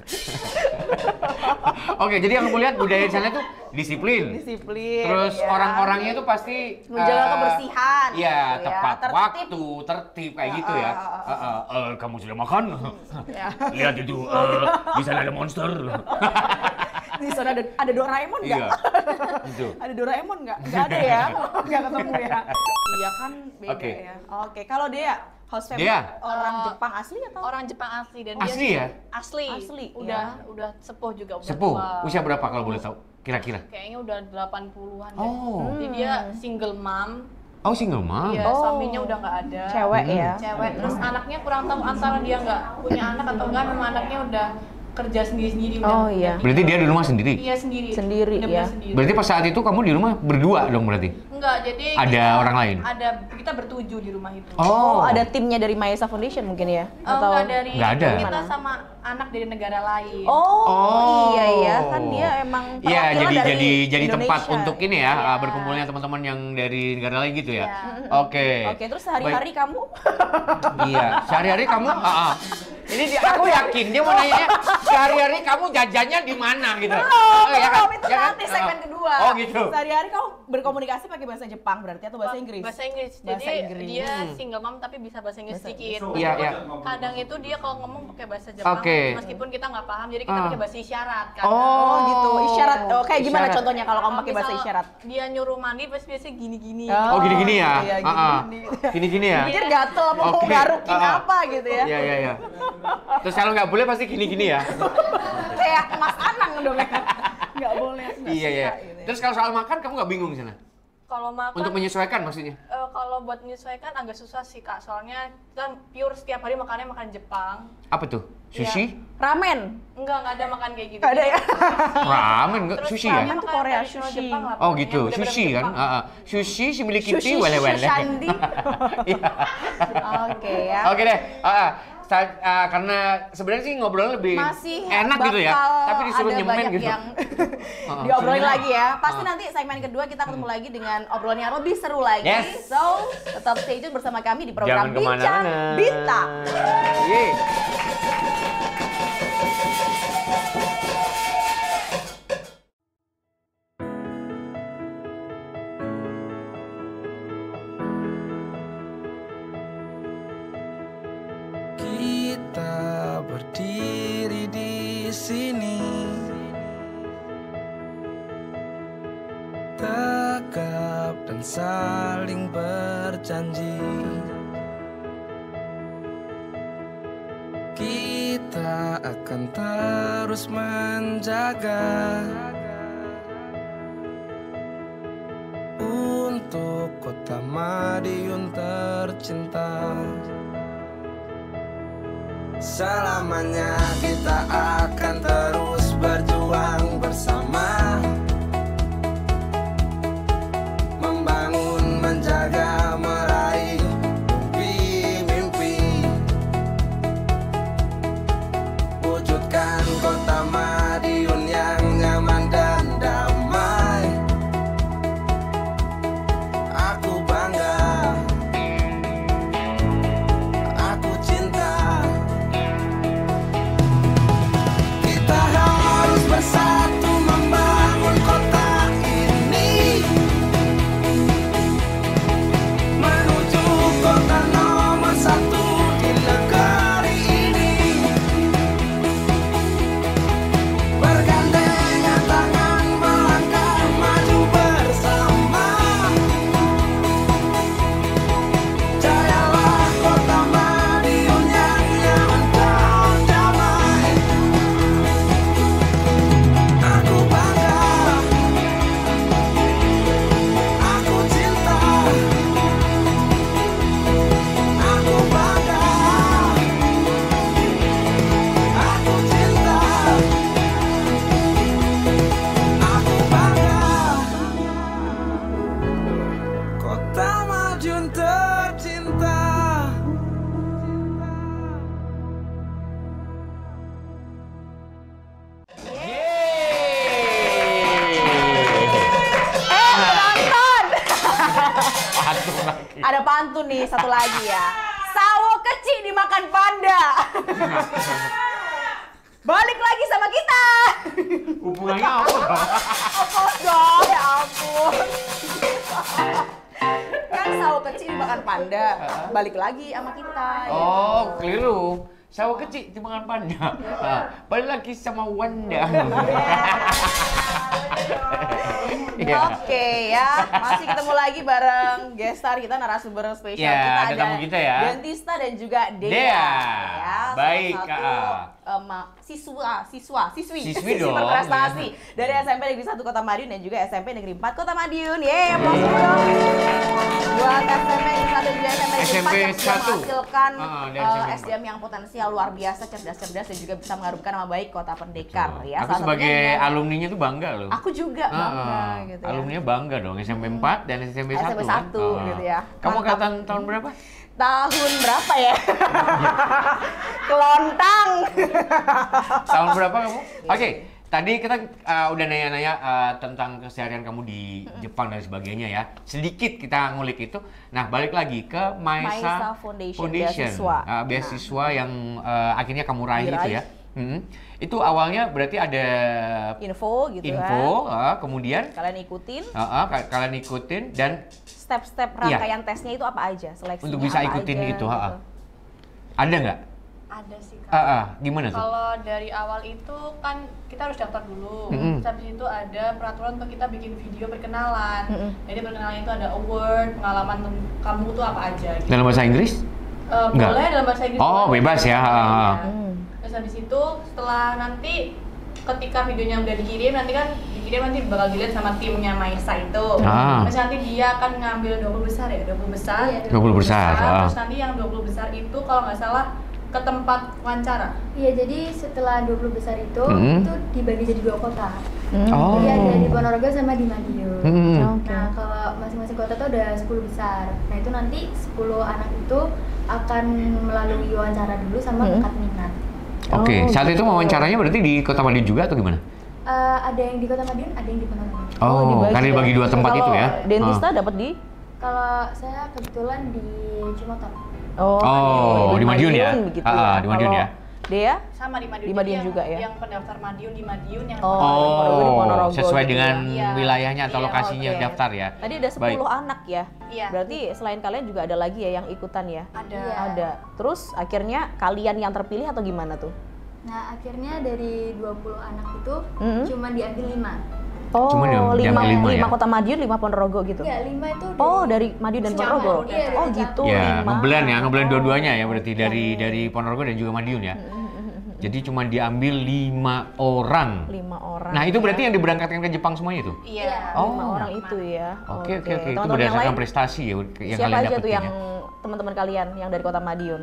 Oke, jadi yang aku lihat budaya di sana tuh disiplin. Disiplin. Terus ya. orang-orangnya tuh pasti Menjaga kebersihan, Iya, gitu ya. tepat Tertib. waktu, tertib kayak gitu ya. Kamu sudah makan? Ya. Lihat itu, di sana ada monster. Di sana ada Doraemon nggak? Iya. Gitu. Ada Doraemon nggak? Nggak ada ya? Nggak ketemu ya? Iya kan beda Oke. ya. Oke, kalau Dea, host family Dea. orang Jepang asli atau? Orang Jepang asli dan Asli dia ya? asli. Asli, Udah sepuh juga udah Sepuh. tua. Usia berapa kalau boleh tahu? Kira-kira? Kayaknya udah 80-an deh. Oh. Jadi dia single mom. Oh, single mom. Iya, Oh. suaminya udah nggak ada. Cewek ya? Cewek. Terus anaknya kurang tahu antara dia nggak punya anak atau enggak, memang anaknya udah kerja sendiri-sendiri. Oh, udah iya. Berarti dia di rumah sendiri? Iya sendiri. Sendiri, Bener-bener ya. Sendiri. Berarti pas saat itu kamu di rumah berdua dong berarti? Enggak, jadi Ada kita- orang lain? Ada, kita bertujuh di rumah itu. Oh, ada timnya dari Mayasa Foundation mungkin ya? Enggak dari Nggak ada? kita Gimana? sama anak dari negara lain. Oh, iya ya, kan dia emang Iya, perwakilan dari jadi tempat Indonesia. untuk ini ya, Iya. berkumpulnya teman-teman yang dari negara lain gitu ya. Iya. Oke. Oke, terus sehari-hari kamu? Iya, sehari-hari kamu ini aku yakin dia mau nanya sehari-hari kamu jajannya di mana gitu. Ya kan? itu Ya kan? nanti segmen kedua. Oh gitu. Sehari-hari kamu berkomunikasi pakai bahasa Jepang berarti atau bahasa Inggris? Bahasa Inggris. Bahasa Jadi Inggris. dia single mom tapi bisa bahasa Inggris sedikit. Iya, iya. Kadang itu dia kalau ngomong pakai bahasa Jepang Oke. meskipun kita nggak paham, jadi kita pakai bahasa isyarat kan. Oh, gitu. Isyarat. Oh, kayak gimana Isyarat. contohnya kalau kamu pakai bahasa isyarat? Dia nyuruh mandi pasti biasanya gini-gini. Oh, gini-gini ya. Iya, Ah, ah. gini-gini. Gini-gini ya. Pikir gatel apa mau Oke. garukin Ah, ah. apa gitu ya. Iya, iya, iya. Terus kalau nggak boleh pasti gini-gini ya. Kayak Mas Anang dong ya. Nggak boleh. nggak Iya, iya. suka gitu ya. Terus kalau soal makan kamu nggak bingung di sana? Kalau makan Untuk menyesuaikan maksudnya? kalau buat menyesuaikan agak susah sih Kak, soalnya kita pure setiap hari makannya makan Jepang. Apa tuh? Sushi? Ramen. Enggak ada makan kayak gitu. Nggak ada ya. Ramen nggak? Terus Sushi ya? ramen tuh makanan Korea, tradisional sushi. Jepang lah Oh pokoknya, gitu, bener-bener sushi kan? Jepang. Sushi si milik Sushi, Kitty wele-wele. Sushandi. Iya. Oke ya. Oke deh. Karena sebenarnya sih ngobrolnya lebih Masih enak gitu ya. bakal Tapi disuruh ada nyemen banyak gitu. yang diobrolin lagi ya. Pasti nanti segmen kedua kita ketemu lagi dengan obrolan yang lebih seru lagi. Yes. So, tetap stay tune bersama kami di program Jangan Bincang kemana-mana. Bintang. Yeay. Kita berdiri di sini, tegap dan saling berjanji. Kita akan terus menjaga untuk kota Madiun tercinta. Selamanya kita akan terus berjuang bersama, membangun, menjaga, meraih mimpi-mimpi, wujudkan kota Madiun yang nyaman dan damai. Aku bangga, aku cinta. Kita harus bersatu membangun kota ini, menuju kota nomor satu di negeri ini. Bergandengan tangan melangkah maju bersama. Jayalah kota Madiun yang nyaman dan damai. Aku bangga, aku cinta, aku bangga, aku cinta, aku bangga, kota Madiun tercinta. Penonton. Pantun lagi. Ada pantun nih satu lagi ya. Sawo kecil dimakan panda. Balik lagi sama kita. Hubungannya apa? Apa dong? Ya ampun. Kan sawo kecil dimakan panda. Balik lagi sama kita. Oh, keliru. Sawah kecil timbangan panda. Padahal lagi sama Wanda. Iya. Oke ya, masih ketemu lagi bareng guest star kita, narasumber spesial Ya, kita ada tamu kita ya. Dentista dan juga Dea. Dea. Ya, Baik, salah satu, siswi dong, berprestasi dari SMP Negeri 1 Kota Madiun dan juga SMP Negeri 4 Kota Madiun. Yeay, aplaus dulu dong. Buat SMP Negeri 1 dan juga SMP Negeri 4 SMP yang sudah 1. menghasilkan dari SMP 4. SDM yang potensial luar biasa, cerdas-cerdas dan juga bisa mengharumkan nama baik Kota Pendekar. Ya, Aku salah sebagai satunya dia. alumninya tuh bangga loh. Aku juga bangga gitu ya. Alumninya bangga dong, SMP 4 dan SMP 1 SMP kan? 1 gitu ya. Kamu Mantap. angkatan tahun berapa? Tahun berapa ya? Kelontang. Tahun berapa kamu? Oke, tadi kita udah nanya-nanya tentang keseharian kamu di Jepang dan sebagainya ya. Sedikit kita ngulik itu. Nah, balik lagi ke Maisa Foundation, beasiswa. Beasiswa yang akhirnya kamu raih itu Diraih. ya. Itu awalnya berarti ada Info gitu info, kan. kemudian Kalian ikutin kalian ikutin dan step-step Iya. rangkaian tesnya itu apa aja, seleksinya untuk bisa apa ikutin aja, itu, gitu. ada nggak? Ada sih Kak. Gimana tuh? Kalau dari awal itu kan kita harus daftar dulu. Mm-mm. Terus habis itu ada peraturan untuk kita bikin video perkenalan. Mm-mm. Jadi perkenalan itu ada award, pengalaman kamu tuh apa aja. Gitu. Dalam bahasa Inggris? Enggak. Boleh dalam bahasa Inggris. Oh, boleh. bebas ya. Iya. Hmm. Terus habis itu setelah nanti ketika videonya udah dikirim nanti bakal dilihat sama timnya Maisa itu. Terus nanti dia akan ngambil 20 besar ya, 20 besar. Iya, 20 besar. Terus nanti yang 20 besar itu kalau nggak salah ke tempat wawancara. Iya, jadi setelah 20 besar itu dibagi jadi 2 kota. Oh. Jadi ada di Ponorogo sama di Madiun. Oke. Nah, kalau masing-masing kota tuh ada 10 besar. Nah, itu nanti 10 anak itu akan melalui wawancara dulu sama bakat minat. Oke, Oh, saat itu gitu. wawancaranya berarti di Kota Madiun juga atau gimana? Ada yang di Kota Madiun, ada yang di Ponorogo. Dibagi karena dibagi ya. 2 tempat Kalau itu ya. Dentista dapat di Kalau saya kebetulan di Cimotor. Di Madiun ya? begitu Di Madiun Kalau ya? Dea Sama di Madiun. Di Madiun Jadi juga ya? Yang pendaftar Madiun di Madiun yang Ponorogo di Ponorogo sesuai gitu dengan ya. wilayahnya atau Iya, lokasinya oke. daftar ya. Tadi ada 10 Baik. anak ya. Iya. Berarti selain kalian juga ada lagi ya yang ikutan ya? ada. Iya. Ada. Terus akhirnya kalian yang terpilih atau gimana tuh? Nah, akhirnya dari 20 anak itu cuma diambil 5. Oh, Cuma diambil lima ya? 5 Kota Madiun, 5 Ponorogo gitu. Enggak, 5 itu Oh, dari Madiun dan Secampur, Ponorogo. iya, Oh, dari gitu. Ya, 5. ngeblend dua-duanya ya berarti dari Ponorogo dan juga Madiun ya. Jadi cuma diambil 5 orang. 5 orang. Nah, itu ya. berarti yang diberangkatkan ke Jepang semuanya tuh? Iya. Oh. 5 orang itu ya. Oke. Itu Teman-teman yang berdasarkan lain, prestasi ya yang siapa kalian aja tuh dapetin yang ya. teman-teman kalian yang dari Kota Madiun?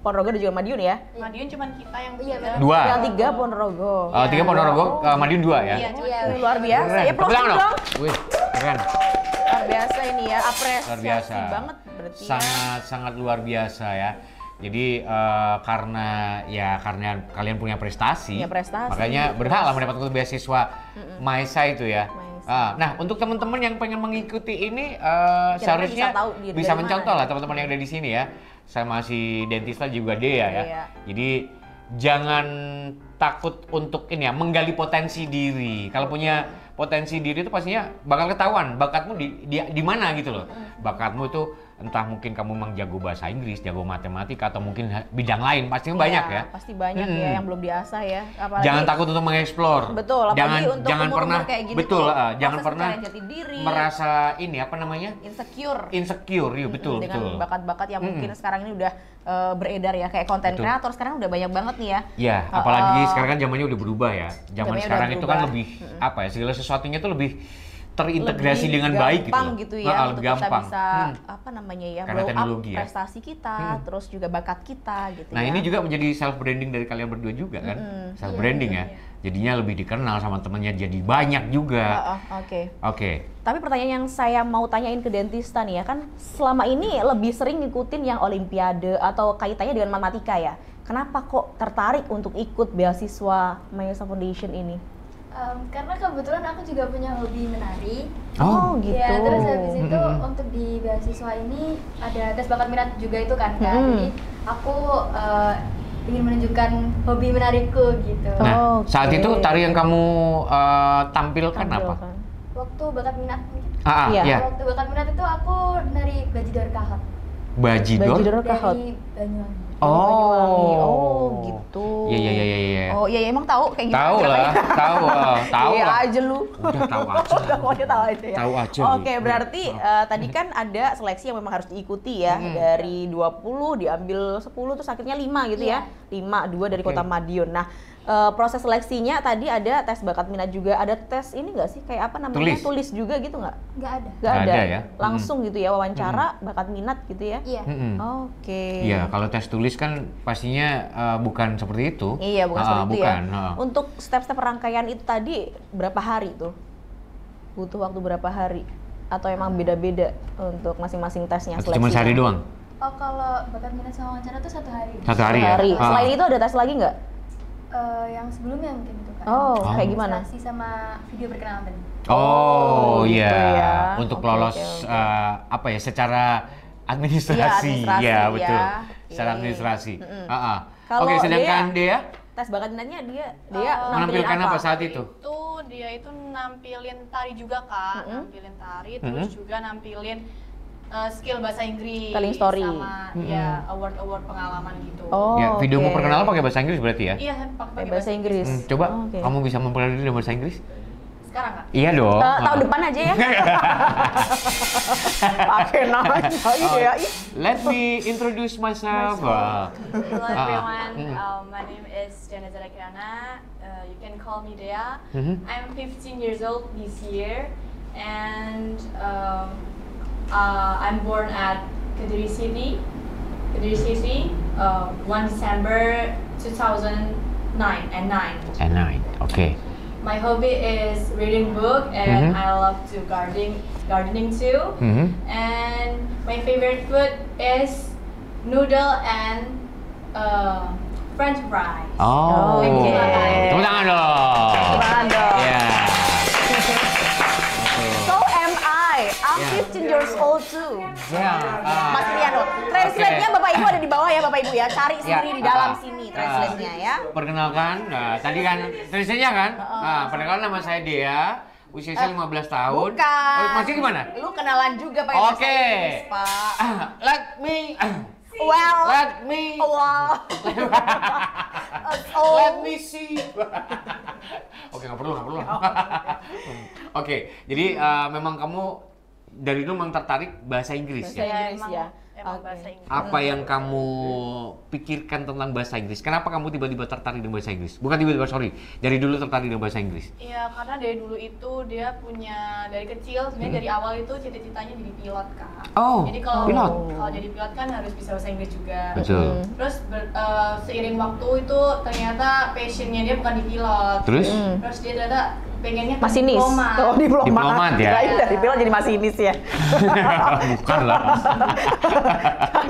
Ponorogo dan juga Madiun ya? Madiun cuman kita yang Iya, tiga. Dua. Yang 3 Ponorogo. 3 Ponorogo, Madiun 2 ya? Iya, Iya, Luar biasa. Keren. Ya, Tepuk closing tangan dong. Wih, keren. Luar biasa ini ya, apresiasi Luar biasa. banget berarti ya. Sangat luar biasa ya. Jadi karena kalian punya prestasi, Punya prestasi. makanya berhak lah mendapatkan beasiswa Maisa itu ya. Maisa. Nah, untuk teman-teman yang pengen mengikuti ini Kira-kira seharusnya bisa tahu dari bisa mana mencontoh ya? lah teman-teman yang ada di sini ya. Saya masih Dentista juga Dea ya. Iya. Jadi jangan takut untuk ini ya menggali potensi diri. Kalau punya potensi diri itu pastinya bakal ketahuan bakatmu di mana gitu loh. Bakatmu itu entah mungkin kamu memang jago bahasa Inggris, jago matematika atau mungkin bidang lain pastinya banyak ya. Pasti banyak ya yang belum diasah ya. Apalagi Jangan takut untuk mengeksplor. Betul, apalagi untuk jangan umur-umur pernah kayak gini betul, tuh, jangan proses pernah pencarian jati diri. merasa ini apa namanya? insecure, iya betul dengan betul. bakat-bakat yang mungkin sekarang ini udah beredar ya, kayak konten Betul. kreator sekarang udah banyak banget nih ya. Ya, apalagi sekarang kan zamannya udah berubah ya. Zaman Zamannya sekarang udah itu kan berubah. lebih apa ya? Segala sesuatunya tuh lebih terintegrasi Lebih dengan baik gitu. gampang loh. gitu ya, Lebih untuk kita gampang. bisa apa namanya ya, Karena blow up teknologi ya. prestasi kita, terus juga bakat kita gitu Nah, ya. ini juga menjadi self branding dari kalian berdua juga kan? Self branding ya. Jadinya lebih dikenal sama temennya jadi banyak juga. Oke. Oke. Tapi pertanyaan yang saya mau tanyain ke Dentista nih ya, kan selama ini lebih sering ngikutin yang olimpiade atau kaitannya dengan matematika ya. Kenapa kok tertarik untuk ikut beasiswa Maisa Foundation ini? Karena kebetulan aku juga punya hobi menari. Oh, gitu. Ya, terus habis itu untuk di beasiswa ini ada tes bakat minat juga itu kan. Jadi aku ingin menunjukkan hobi menariku gitu. Nah, Oke. saat itu tari yang kamu tampilkan apa? Tampilkan. Waktu bakat minat, Iya. Iya. waktu bakat minat itu aku nari Bajidor Kahot Bajidor. Bajidor Kahot. dari Banyuwangi. Banyuwangi. Oh, gitu. Iya. Oh, iya emang tahu kayak gitu. Tahu lah, tahu Iya lah. aja lu. Udah tahu aja. Udah pokoknya tahu aja ya. Tahu aja. Oke, berarti tadi kan ada seleksi yang memang harus diikuti ya. Dari 20 diambil 10 terus akhirnya 5 gitu ya. 5, 2 dari Kota Madiun. Nah, proses seleksinya tadi ada tes bakat minat juga. Ada tes ini nggak sih kayak apa namanya? Tulis juga gitu nggak? Nggak ada. Nggak Nggak ada. ada ya? Langsung gitu ya wawancara bakat minat gitu ya. Iya. Oke. Iya, kalau tes tulis kan pastinya bukan seperti itu. Iya, bukan seperti itu bukan. ya. Untuk step-step rangkaian itu tadi berapa hari tuh? Butuh waktu berapa hari? Atau emang beda-beda untuk masing-masing tesnya? Atau cuma sehari doang? Oh, kalau bakat minat sama wawancara tuh 1 hari. 1 hari ya? Sehari. Selain itu ada tes lagi nggak? Yang sebelumnya mungkin itu kan. Oh, kayak gimana? Administrasi sama video perkenalan tadi. Oh, gitu iya. ya. Untuk Oke, lolos oke. Apa ya? Secara administrasi. Iya, administrasi, Iya, betul. ya. Secara Iya. administrasi. Kalau Oke, sedangkan dia tes bakat minatnya dia menampilkan apa saat itu? Dia itu nampilin tari juga Kak, nampilin tari, terus juga nampilin skill bahasa Inggris, Telling story. sama ya award pengalaman gitu. Oh, Ya, video oke. perkenalan pakai bahasa Inggris berarti ya? Iya, Pakai pakai bahasa Inggris. Coba Oh, oke. kamu bisa memperkenalkan diri dengan bahasa Inggris? Sekarang Kak? Iya dong. Tahun depan aja ya. Pakai nanya iya. Ih. Let me introduce myself. Hello everyone, my name is Diana Zara Kirana. You can call me Dea. I'm 15 years old this year, and I'm born at Kediri City, 1 December 2009 and 9. And 9. Oke. My hobby is reading book, and I love to gardening too. And my favorite food is noodle and French fries. Oh. Oke. Tepuk tangan dong. Tepuk tangan dong. Ya. So am I. I'm Ya. 15 years old too. Ya. Mas Riano, translate-nya Bapak Ibu ada di bawah ya Bapak Ibu ya. Cari Ya. sendiri di dalam sini translate-nya ya. Perkenalkan, nah, tadi kan tulisannya kan? Nah, perkenalkan nama saya Dea, usia saya 15 tahun. Bukan. Oh, masih gimana? Lu kenalan juga pakai bahasa Oke. Inggris, Pak. Let me Well, wow. Oh. Let me see. Oke, nggak perlu. Oke, jadi memang kamu dari dulu memang tertarik bahasa Inggris Bahasa ya? Inggris ya. Emang Oke. bahasa Inggris. Apa yang kamu pikirkan tentang bahasa Inggris? Kenapa kamu tiba-tiba tertarik dengan bahasa Inggris? Bukan tiba-tiba, sorry. Dari dulu tertarik dengan bahasa Inggris. Iya, karena dari dulu itu dia punya dari kecil sebenarnya dari awal itu cita-citanya jadi pilot Kak. Oh, Jadi kalau pilot. kalau jadi pilot kan harus bisa bahasa Inggris juga. Betul. Terus seiring waktu itu ternyata passionnya dia bukan di pilot. Terus? Terus dia ternyata pengennya ke Masinis. diplomat. Oh, diplomat. Diplomat ya? Kirain dari pilot jadi masinis ya. Bukan lah.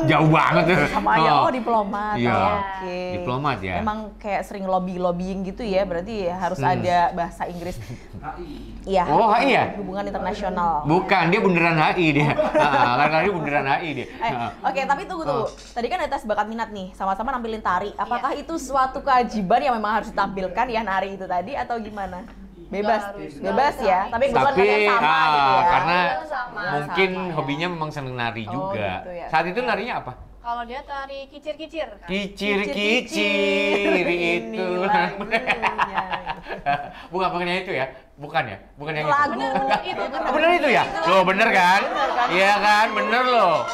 Jauh banget tuh. Sama aja, oh diplomat. Iya. Oke. Diplomat ya. Emang kayak sering lobbying gitu ya, berarti ya harus ada bahasa Inggris. Iya. Oh, HI ya? Hubungan internasional. Bukan, dia beneran HI dia. Lari-lari beneran HI dia. Oke, tapi tunggu. Tadi kan ada tes bakat minat nih, sama-sama nampilin tari. Apakah itu suatu kewajiban yang memang harus ditampilkan ya nari itu tadi atau gimana? Bebas, Harus. bebas ya. Tapi kebetulan Tapi kalian sama gitu ya. karena Sama. mungkin Sama ya. hobinya memang seneng nari juga. gitu ya. Saat itu narinya apa? Kalau dia tari kicir-kicir kan. Kicir-kicir itu. Ini lagunya. Bukan yang itu ya? Bukan ya? Bukan yang Lagu itu. itu Bener itu ya? Loh, bener kan? Iya kan? Bener loh.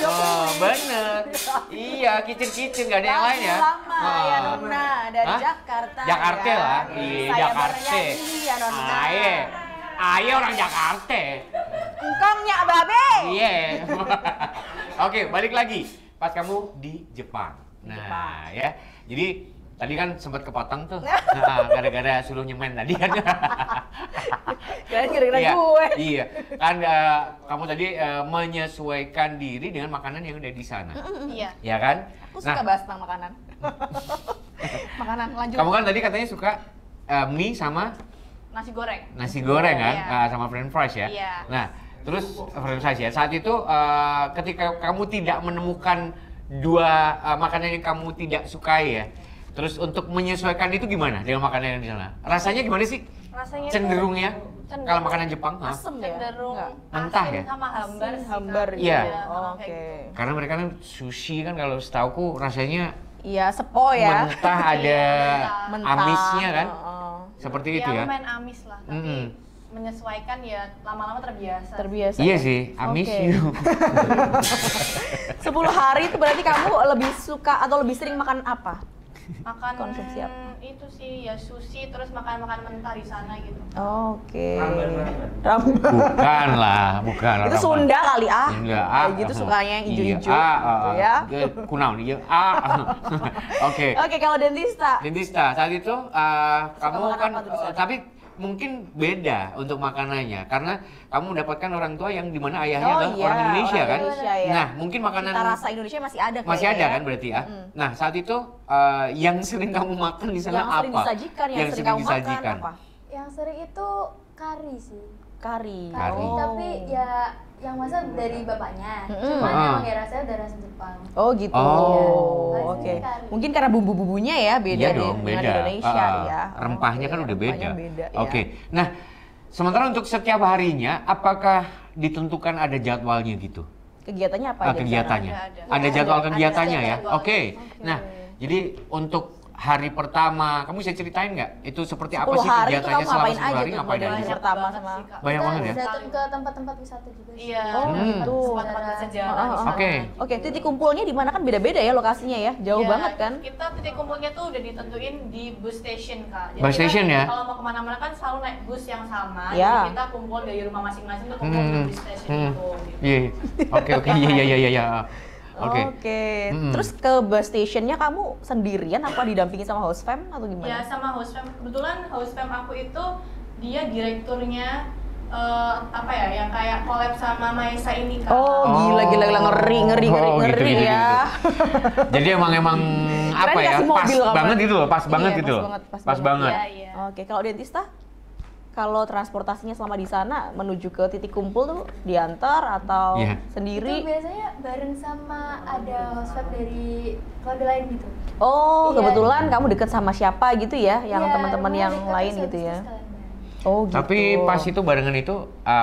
Oh, bener. Iya, kicir-kicir, nggak ada yang lain ya? Lama ya Nona dari Hah? Jakarta. Jakarta ya. lah. Iya, Saya Jakarta. bernyanyi ya Nona. Aye orang Jakarta. Engkongnya babe. Iya. Oke, balik lagi. Pas kamu di Jepang. Nah, ya. Jadi tadi kan sempat kepotong tuh. Nah, gara-gara suruh nyemen tadi kan. Kalian kira-kira Iya, gue. iya. Kan kamu tadi menyesuaikan diri dengan makanan yang ada di sana. Iya. Ya kan? Aku suka bahas tentang makanan. Makanan lanjut. Kamu kan tadi katanya suka mie sama Nasi goreng. nasi goreng kan? Iya. Sama french fries ya? Iya. Nah, terus french fries ya. Saat itu ketika kamu tidak menemukan dua makanan yang kamu tidak sukai ya. Terus untuk menyesuaikan itu gimana dengan makanan yang di sana? Rasanya gimana sih? Rasanya tuh Cenderungnya? Kalau makanan Jepang, Asem ya? cenderung Enggak. Mentah asin ya? sama hambar sih, Kak. Hambar Iya. Oh, kayak oke. gitu. karena mereka kan sushi kan kalau setauku rasanya Iya, sepo ya. mentah ada Mentah. amisnya kan, Heeh. seperti itu ya. lumayan amis lah, tapi menyesuaikan ya lama-lama terbiasa. Terbiasa. Iya ya? sih, amis Oke. you. 10 hari itu berarti kamu lebih suka atau lebih sering makan apa? Makan Konsumsi apa? itu sih ya sushi, terus makan-makan mentah di sana gitu. Oke. Bukan lah. Itu ramen. Sunda kali Sunda, Kayak gitu sukanya yang hijau-hijau. Iya, gitu ya. Kunaon, iya, Oke. Oke, kalau dentista. Dentista, saat itu kamu makan kan, apa tuh di sana? tapi mungkin beda untuk makanannya karena kamu mendapatkan orang tua yang dimana ayahnya adalah iya, orang Indonesia kan. Indonesia, ya. Nah, mungkin makanan Cita rasa Indonesia masih ada masih kayaknya ada ya. kan berarti ya. Nah, saat itu yang sering kamu makan di sana Yang apa? sering disajikan, yang sering kamu makan apa? Yang sering itu kari sih. Kari. Kari. Tapi ya yang masa dari bapaknya. Mm-mm. Cuman Ah. emang ya rasanya udah rasa Jepang. Oh gitu. Oh. Oke. Kari. Mungkin karena bumbu-bumbunya ya beda Iya deh dong, dengan beda. Indonesia ya. Rempahnya Oke, kan udah beda. rempahnya beda, ya. Oke. Nah, sementara untuk setiap harinya apakah ditentukan ada jadwalnya gitu? Kegiatannya apa aja di sana? Kegiatannya. Ada. Ada jadwal Ada kegiatannya ya. jadwal. Oke. Nah, jadi untuk hari pertama, kamu bisa ceritain nggak? Itu seperti apa 10 sih hari itu kegiatannya kamu selama ngapain 10 aja hari? tuh Ngapain dari aja? hari pertama sama sih, Kak. Banyak banget ya? Datang ke tempat-tempat wisata juga sih. Iya, gitu. tempat-tempat bersejarah di sana. Oke. Oke, titik kumpulnya di mana kan beda-beda ya lokasinya ya. Jauh Ya, banget kan? Kita titik kumpulnya tuh udah ditentuin di bus station, Kak. Bus station ya? Kalau mau kemana-mana kan selalu naik bus yang sama. Ya. Jadi kita kumpul dari rumah masing-masing tuh kumpul di bus station itu. Gitu. Iya. Oke, oke. Iya. Oke. Terus ke bus stationnya kamu sendirian apa didampingi sama host fam atau Ya gimana? sama host fam. Kebetulan host fam aku itu dia direkturnya apa ya, yang kayak collab sama Maesa ini, Kak. Oh, gila ngeri gitu, ya. Jadi emang apa ya? dikasih Pas mobil kapan? banget gitu loh, pas Iya, banget pas gitu loh. banget, pas Pas banget. Iya, iya. Oke, kalau dentista kalau transportasinya selama di sana menuju ke titik kumpul tuh diantar atau Iya. Itu sendiri? biasanya bareng sama ada host fam dari keluarga lain gitu. Oh, Iya. kebetulan kamu deket sama siapa gitu ya, yang Iya, teman-teman rumahnya yang dekat, lain terus gitu habis ya. itu sekalian bareng. Oh, gitu. Tapi pas itu barengan itu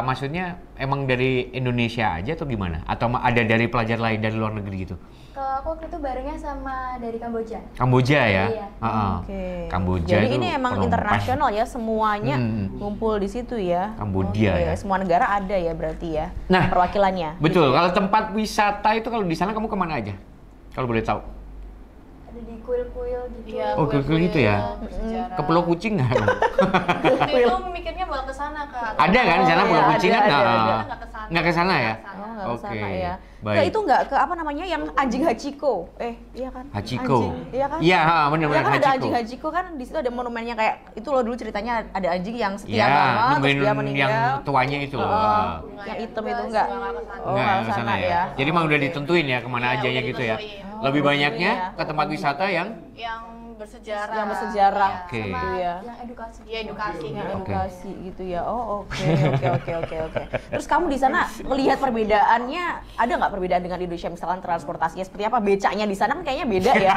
maksudnya emang dari Indonesia aja atau gimana? Atau ada dari pelajar lain dari luar negeri gitu? Kalau aku waktu itu barengnya sama dari Kamboja. Kamboja ya? Iya. Heeh. Oke. Kamboja Jadi itu ini emang penumpang. internasional ya, semuanya ngumpul di situ ya. Kambodia Oke, ya. Semua negara ada ya berarti ya. Nah, perwakilannya. Betul. Kalau tempat wisata itu kalau di sana kamu kemana aja? Kalau boleh tahu? Ada di kuil-kuil gitu. Iya, Oh, kuil-kuil gitu ya? bersejarah. Ke Pulau Kucing nggak? Waktu itu mikirnya bakal ke sana, Kak. Ada kan di sana Oh, Pulau iya, Kucing ada, kan? ada, Nah, ada. Nggak ke sana. Nggak ke sana ya? Oh, nggak ke Oke, sana ya. baik. Ke itu nggak ke apa namanya yang anjing Hachiko? Iya kan? Hachiko. Anjing, iya kan? Iya, benar-benar Ya kan ada Hachiko. anjing Hachiko kan di situ ada monumennya kayak itu loh, dulu ceritanya ada anjing yang setia Iya, banget terus nemuin dia meninggal. yang tuanya itu. Heeh. Enggak Yang ya? hitam Enggak itu sih, enggak? enggak ke sana. Oh, Nggak nggak ke ke sana sana ya. Jadi emang udah ditentuin ya kemana Iya, aja udah gitu ya. ditentuin. Lebih Oh, banyaknya iya. ke tempat wisata yang Yang bersejarah. Yang bersejarah. Iya. Oke. Sama Gitu ya. yang edukasi. Iya, edukasi. Yang gitu. edukasi gitu ya. Oh, oke. Terus kamu di sana melihat perbedaannya, ada nggak perbedaan dengan Indonesia, misalkan transportasinya seperti apa? Becanya di sana kan kayaknya beda ya.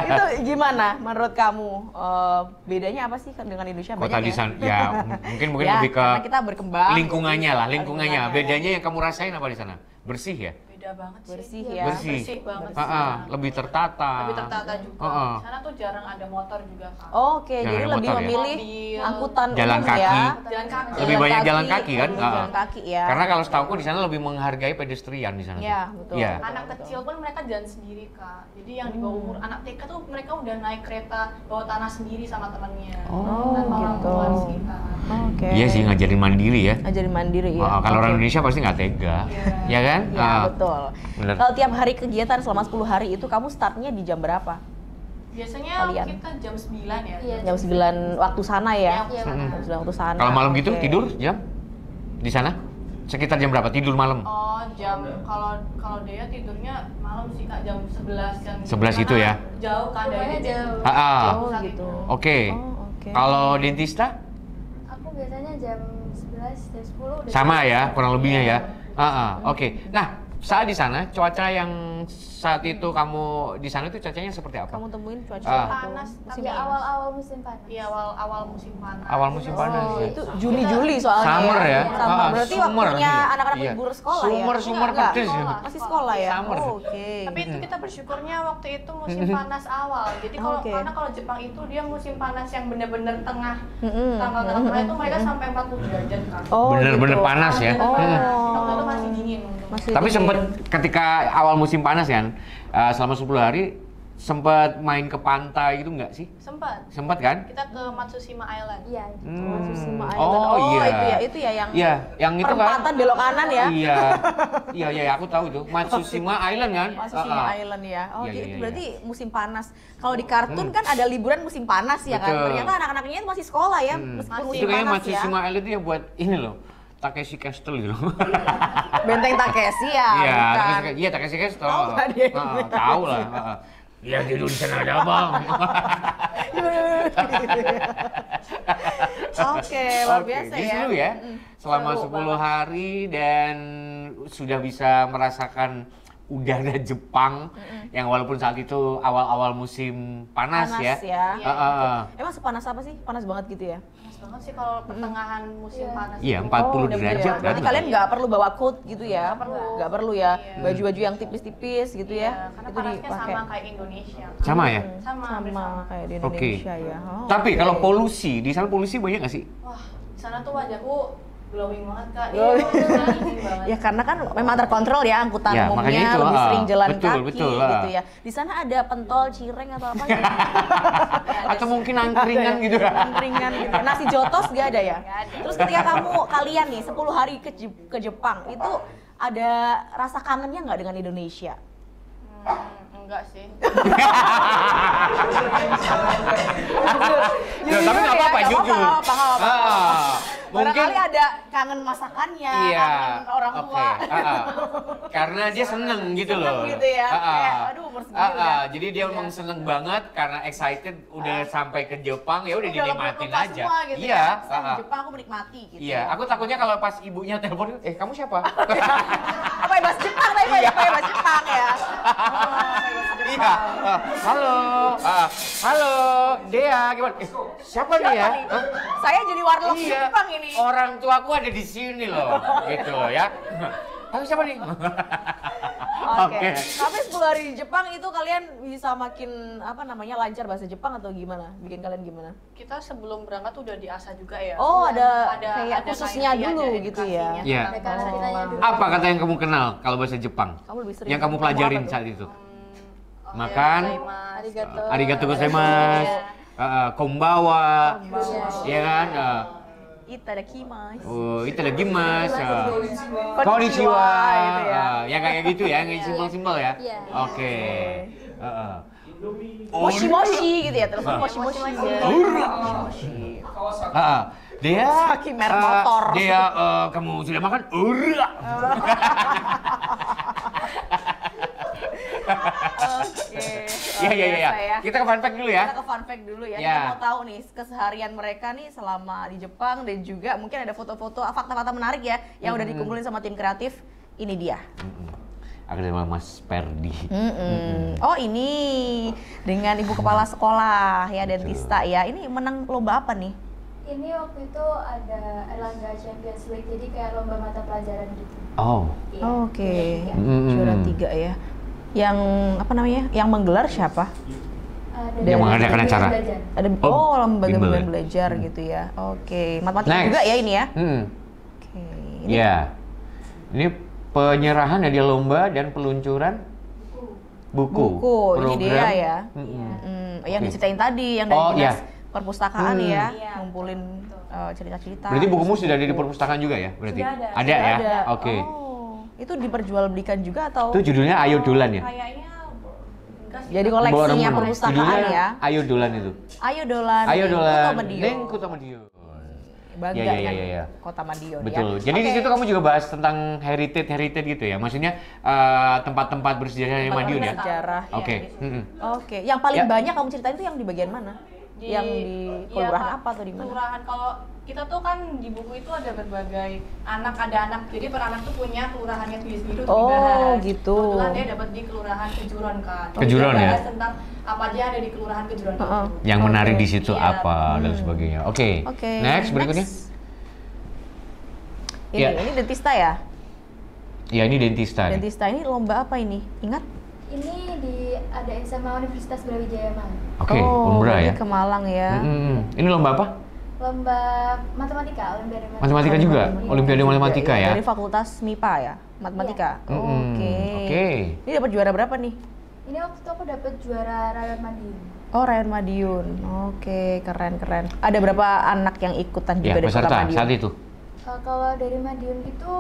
Itu gimana menurut kamu? Bedanya apa sih dengan Indonesia? kota Banyak di ya? sana. Ya, mungkin Ya, lebih ke karena kita berkembang. lingkungannya lah, lingkungannya. Lingkungannya. Bedanya yang kamu rasain apa di sana? Bersih ya? Beda banget sih. Bersih Iya, ya. Bersih. Bersih banget sih. Lebih tertata. Lebih tertata juga. Heeh. Sana tuh jarang ada motor juga, Kak. Oke, Jangan jadi ada lebih motor ya? memilih Mobil. angkutan Jalan umum kaki. ya. Jalan kaki. Lebih banyak jalan kaki kan? Lebih Heeh. jalan kaki ya. Karena kalau setahuku di sana lebih menghargai pedestrian di sana. Iya, tuh. betul. Iya. Anak kecil pun mereka jalan sendiri, Kak. Jadi yang di bawah umur anak TK tuh mereka udah naik kereta bawah tanah sendiri sama temannya. Oh, Tanpa orang gitu. tua di sekitar. Oke. Iya sih, ngajarin mandiri ya. Ngajarin mandiri ya. Kalau orang Oke. Indonesia pasti nggak tega, ya kan? Ya, betul. Bener. Kalau tiap hari kegiatan selama 10 hari itu kamu startnya di jam berapa? Biasanya Kalian? kita jam 9 ya. Iya. Jam 9 waktu sana ya? Iya, Jam 9 waktu sana. Kalau malam gitu Oke. tidur jam di sana? Sekitar jam berapa tidur malam? Oh, kalau dia tidurnya malam sih, Kak, jam 11 jam 11 gitu ya? Jauh kan dari Rumahnya titik. jauh. Oh, Pusat gitu. itu. Oke. Oh, oke. Kalau dentista Aku biasanya jam 11, jam 10 udah. sama ya, kurang lebihnya ya. Oke. Nah, saat di sana cuaca yang saat itu kamu di sana itu cuacanya seperti apa? Kamu temuin cuaca Ah. itu Panas, musim Ya panas. awal-awal musim panas. Iya, awal musim panas. Awal musim panas Oh, ya. itu Juni-Juli soalnya. Summer ya? Summer. Ah, Berarti summer waktunya lagi. anak-anak Iya. libur sekolah ya? Summer Enggak. pedes ya. Masih sekolah ya? Summer. Oh, oke. Tapi itu kita bersyukurnya waktu itu musim panas awal. Jadi kalau Oke. karena kalau Jepang itu dia musim panas yang benar-benar tengah Mm-mm. tanggal-tanggal tengah itu mereka sampai 40 derajat kan. Oh, Bener-bener gitu. panas ya. Oh. Waktu itu masih dingin. Masih Tapi dingin. sempat ketika awal musim panas kan, selama 10 hari sempat main ke pantai gitu nggak sih? Sempat. Sempat kan? Kita ke Matsushima Island. Iya. Matsushima Island. Oh, iya. Itu ya yang Iya, yang itu kan. perempatan belok kanan ya? Iya, aku tahu itu. Matsushima Island kan? Matsushima Ah, ah. Island ya. Oh, Iya, itu iya, berarti musim panas. Kalau di kartun kan ada liburan musim panas ya kan? Betul. Ternyata anak-anaknya itu masih sekolah ya, meskipun Masih. musim Itu kayaknya panas ya. Matsushima Island itu yang buat ini loh. Takeshi Castle gitu. Benteng Takeshi ya, Iya, bukan? Takeshi Castle. Oh, nggak dia. Tahu lah. Iya, di sana ada bang. Oke, luar Oke, biasa jadi ya. seru ya. Selama Seru 10 hari dan sudah bisa merasakan udara Jepang yang walaupun saat itu awal-awal musim panas, Panas ya. Heeh. Emang sepanas apa sih? Panas banget gitu ya? Panas banget sih kalau pertengahan musim panas. Iya, itu. 40 udah derajat gitu ya. kan. Berarti kalian nggak perlu bawa coat gitu ya? Nggak Perlu ya. Iya. Baju-baju yang tipis-tipis gitu Iya, ya? karena Itu panasnya dipakai. sama kayak Indonesia. Sama ya? Sama, hampir Sama sama. kayak di Oke. Indonesia ya. Oh, Tapi oke. kalau polusi, di sana polusi banyak nggak sih? Wah, di sana tuh wajahku glowing banget kak. Glowing. Glowing banget. Ya karena kan memang terkontrol ya angkutan Ya, makanya umumnya, itu, lebih sering jalan betul, kaki betul, gitu ya. Di sana ada pentol, cireng atau apa gitu? Atau mungkin angkringan gitu kan? Angkringan gitu. Nasi jotos nggak ada ya? Nggak ada. Terus ketika kalian nih 10 hari ke Jepang itu ada rasa kangennya nggak dengan Indonesia? Enggak sih. Ya, tapi nggak apa-apa, ya, jujur. nggak apa-apa. Mungkin Barangkali ada kangen masakannya, iya, kangen orang tua. Karena dia seneng gitu loh. Seneng gitu ya, kayak, aduh, umur segini udah. Jadi dia memang seneng banget karena excited udah sampai ke Jepang, ya udah Udah dinikmatin lupa aja. semua gitu Iya, ya. Saya di Jepang aku menikmati gitu. iya. Aku takutnya kalau pas ibunya telepon, kamu siapa? Apa ya bahasa Jepang, tapi Iya. bahasa Jepang ya. Iya. Halo, halo, Dea, gimana? Siapa nih ya? Hah? Saya jadi warlock Iya. Jepang ini. Orang tuaku ada di sini loh, gitu loh ya. Kamu siapa nih? Oke. Tapi 10 hari di Jepang itu kalian bisa makin apa namanya lancar bahasa Jepang atau gimana? Bikin kalian gimana? Kita sebelum berangkat udah diasah juga ya. Oh, ada Ada kayak khususnya kayak dulu ada gitu ya. edukasinya Iya. tentang Mereka ceritanya dulu. Apa kata yang kamu kenal kalau bahasa Jepang? Kamu lebih sering Yang kamu ngomong pelajarin apa tuh? saat itu? Oh, Makan. ya, gozaimasu. Arigato. Arigato gozaimasu, konbawa, ya kan? Itadakimasu. Itadakimasu, Konnichiwa, konnichiwa, gitu ya. yang kayak gitu ya, yang simpel-simpel ya. Iya. Oke. Moshi moshi gitu ya, telepon moshi moshi. Dia, Saking merek motor. Dia, kamu sudah makan? Ura. Oke. Iya, iya, iya. Biasa ya. Kita ke fun fact dulu ya. Kita ke fun fact dulu ya. Ya. Kita mau tahu nih keseharian mereka nih selama di Jepang dan juga mungkin ada foto-foto fakta-fakta menarik ya yang udah dikumpulin sama tim kreatif. Ini dia. Aku sama Mas Perdi. Oh ini dengan ibu kepala sekolah ya dentista ya. Ini menang lomba apa nih? Ini waktu itu ada Erlangga Champions League, jadi kayak lomba mata pelajaran gitu. Oh. Iya. Oke. Iya. Juara 3 ya. Yang apa namanya? Yang menggelar siapa? Yang mengadakan acara. Belajar. Ada Oh, lembaga bimbel ya? belajar gitu ya. Oke. Matematika Next. juga ya ini ya. Oke. Ini Ya. Ini penyerahan hadiah lomba dan peluncuran buku. buku. Ini dia ya. Mm-mm. Yang Oke. diceritain tadi yang dari Oh, dinas iya. perpustakaan ya, Iya, ngumpulin cerita-cerita. Berarti bukumu sudah ada di perpustakaan juga ya? Berarti Sudah ada. Ada ya? Ada. Oke. Oh, itu diperjualbedikan juga atau? Itu judulnya Ayo Dolan ya? Kayaknya enggak sih. Jadi koleksinya Judulnya perpustakaan ya. Ayo Dolan itu. Ayo Dolan. Ayo Dolan. Kota Neng Kota Madiun. Bangga Iya, iya, kan iya, iya. Kota Madiun Betul. ya. Jadi di Oke. situ kamu juga bahas tentang heritage gitu ya. Maksudnya tempat-tempat bersejarah di Madiun ya. Sejarah. Oke. Oke, yang paling Ya. banyak kamu ceritain itu yang di bagian mana? yang di kelurahan apa tuh di mana? Kelurahan. Kalau kita tuh kan di buku itu ada berbagai anak, jadi per anak tuh punya kelurahannya sendiri untuk Oh, dibahas. gitu. Kebetulan dia dapat di kelurahan Kejuron kan. Kejuron Dia ya? bahas tentang apa aja ada di kelurahan Kejuron itu. Yang menarik di situ Iya. apa dan sebagainya. Oke. Oke. Next berikutnya. Ini dentista ya? Ya ini dentista. nih. Dentista ini lomba apa ini? Ingat? Ini diadain sama Universitas Brawijaya Malang. Oke, Oh, Umbra berarti ya. ke Malang ya. Ini lomba apa? Lomba matematika, Olimpiade Matematika juga. Olimpiade matematika ya. Dari Fakultas MIPA ya, matematika. Oke. Oke. Ini dapat juara berapa nih? Ini waktu itu aku dapat juara Rayon Madiun. Oh, Rayon Madiun. Oke, keren. Ada berapa anak yang ikutan juga Ya, dari Kota peserta Madiun? saat itu. Kalau dari Madiun itu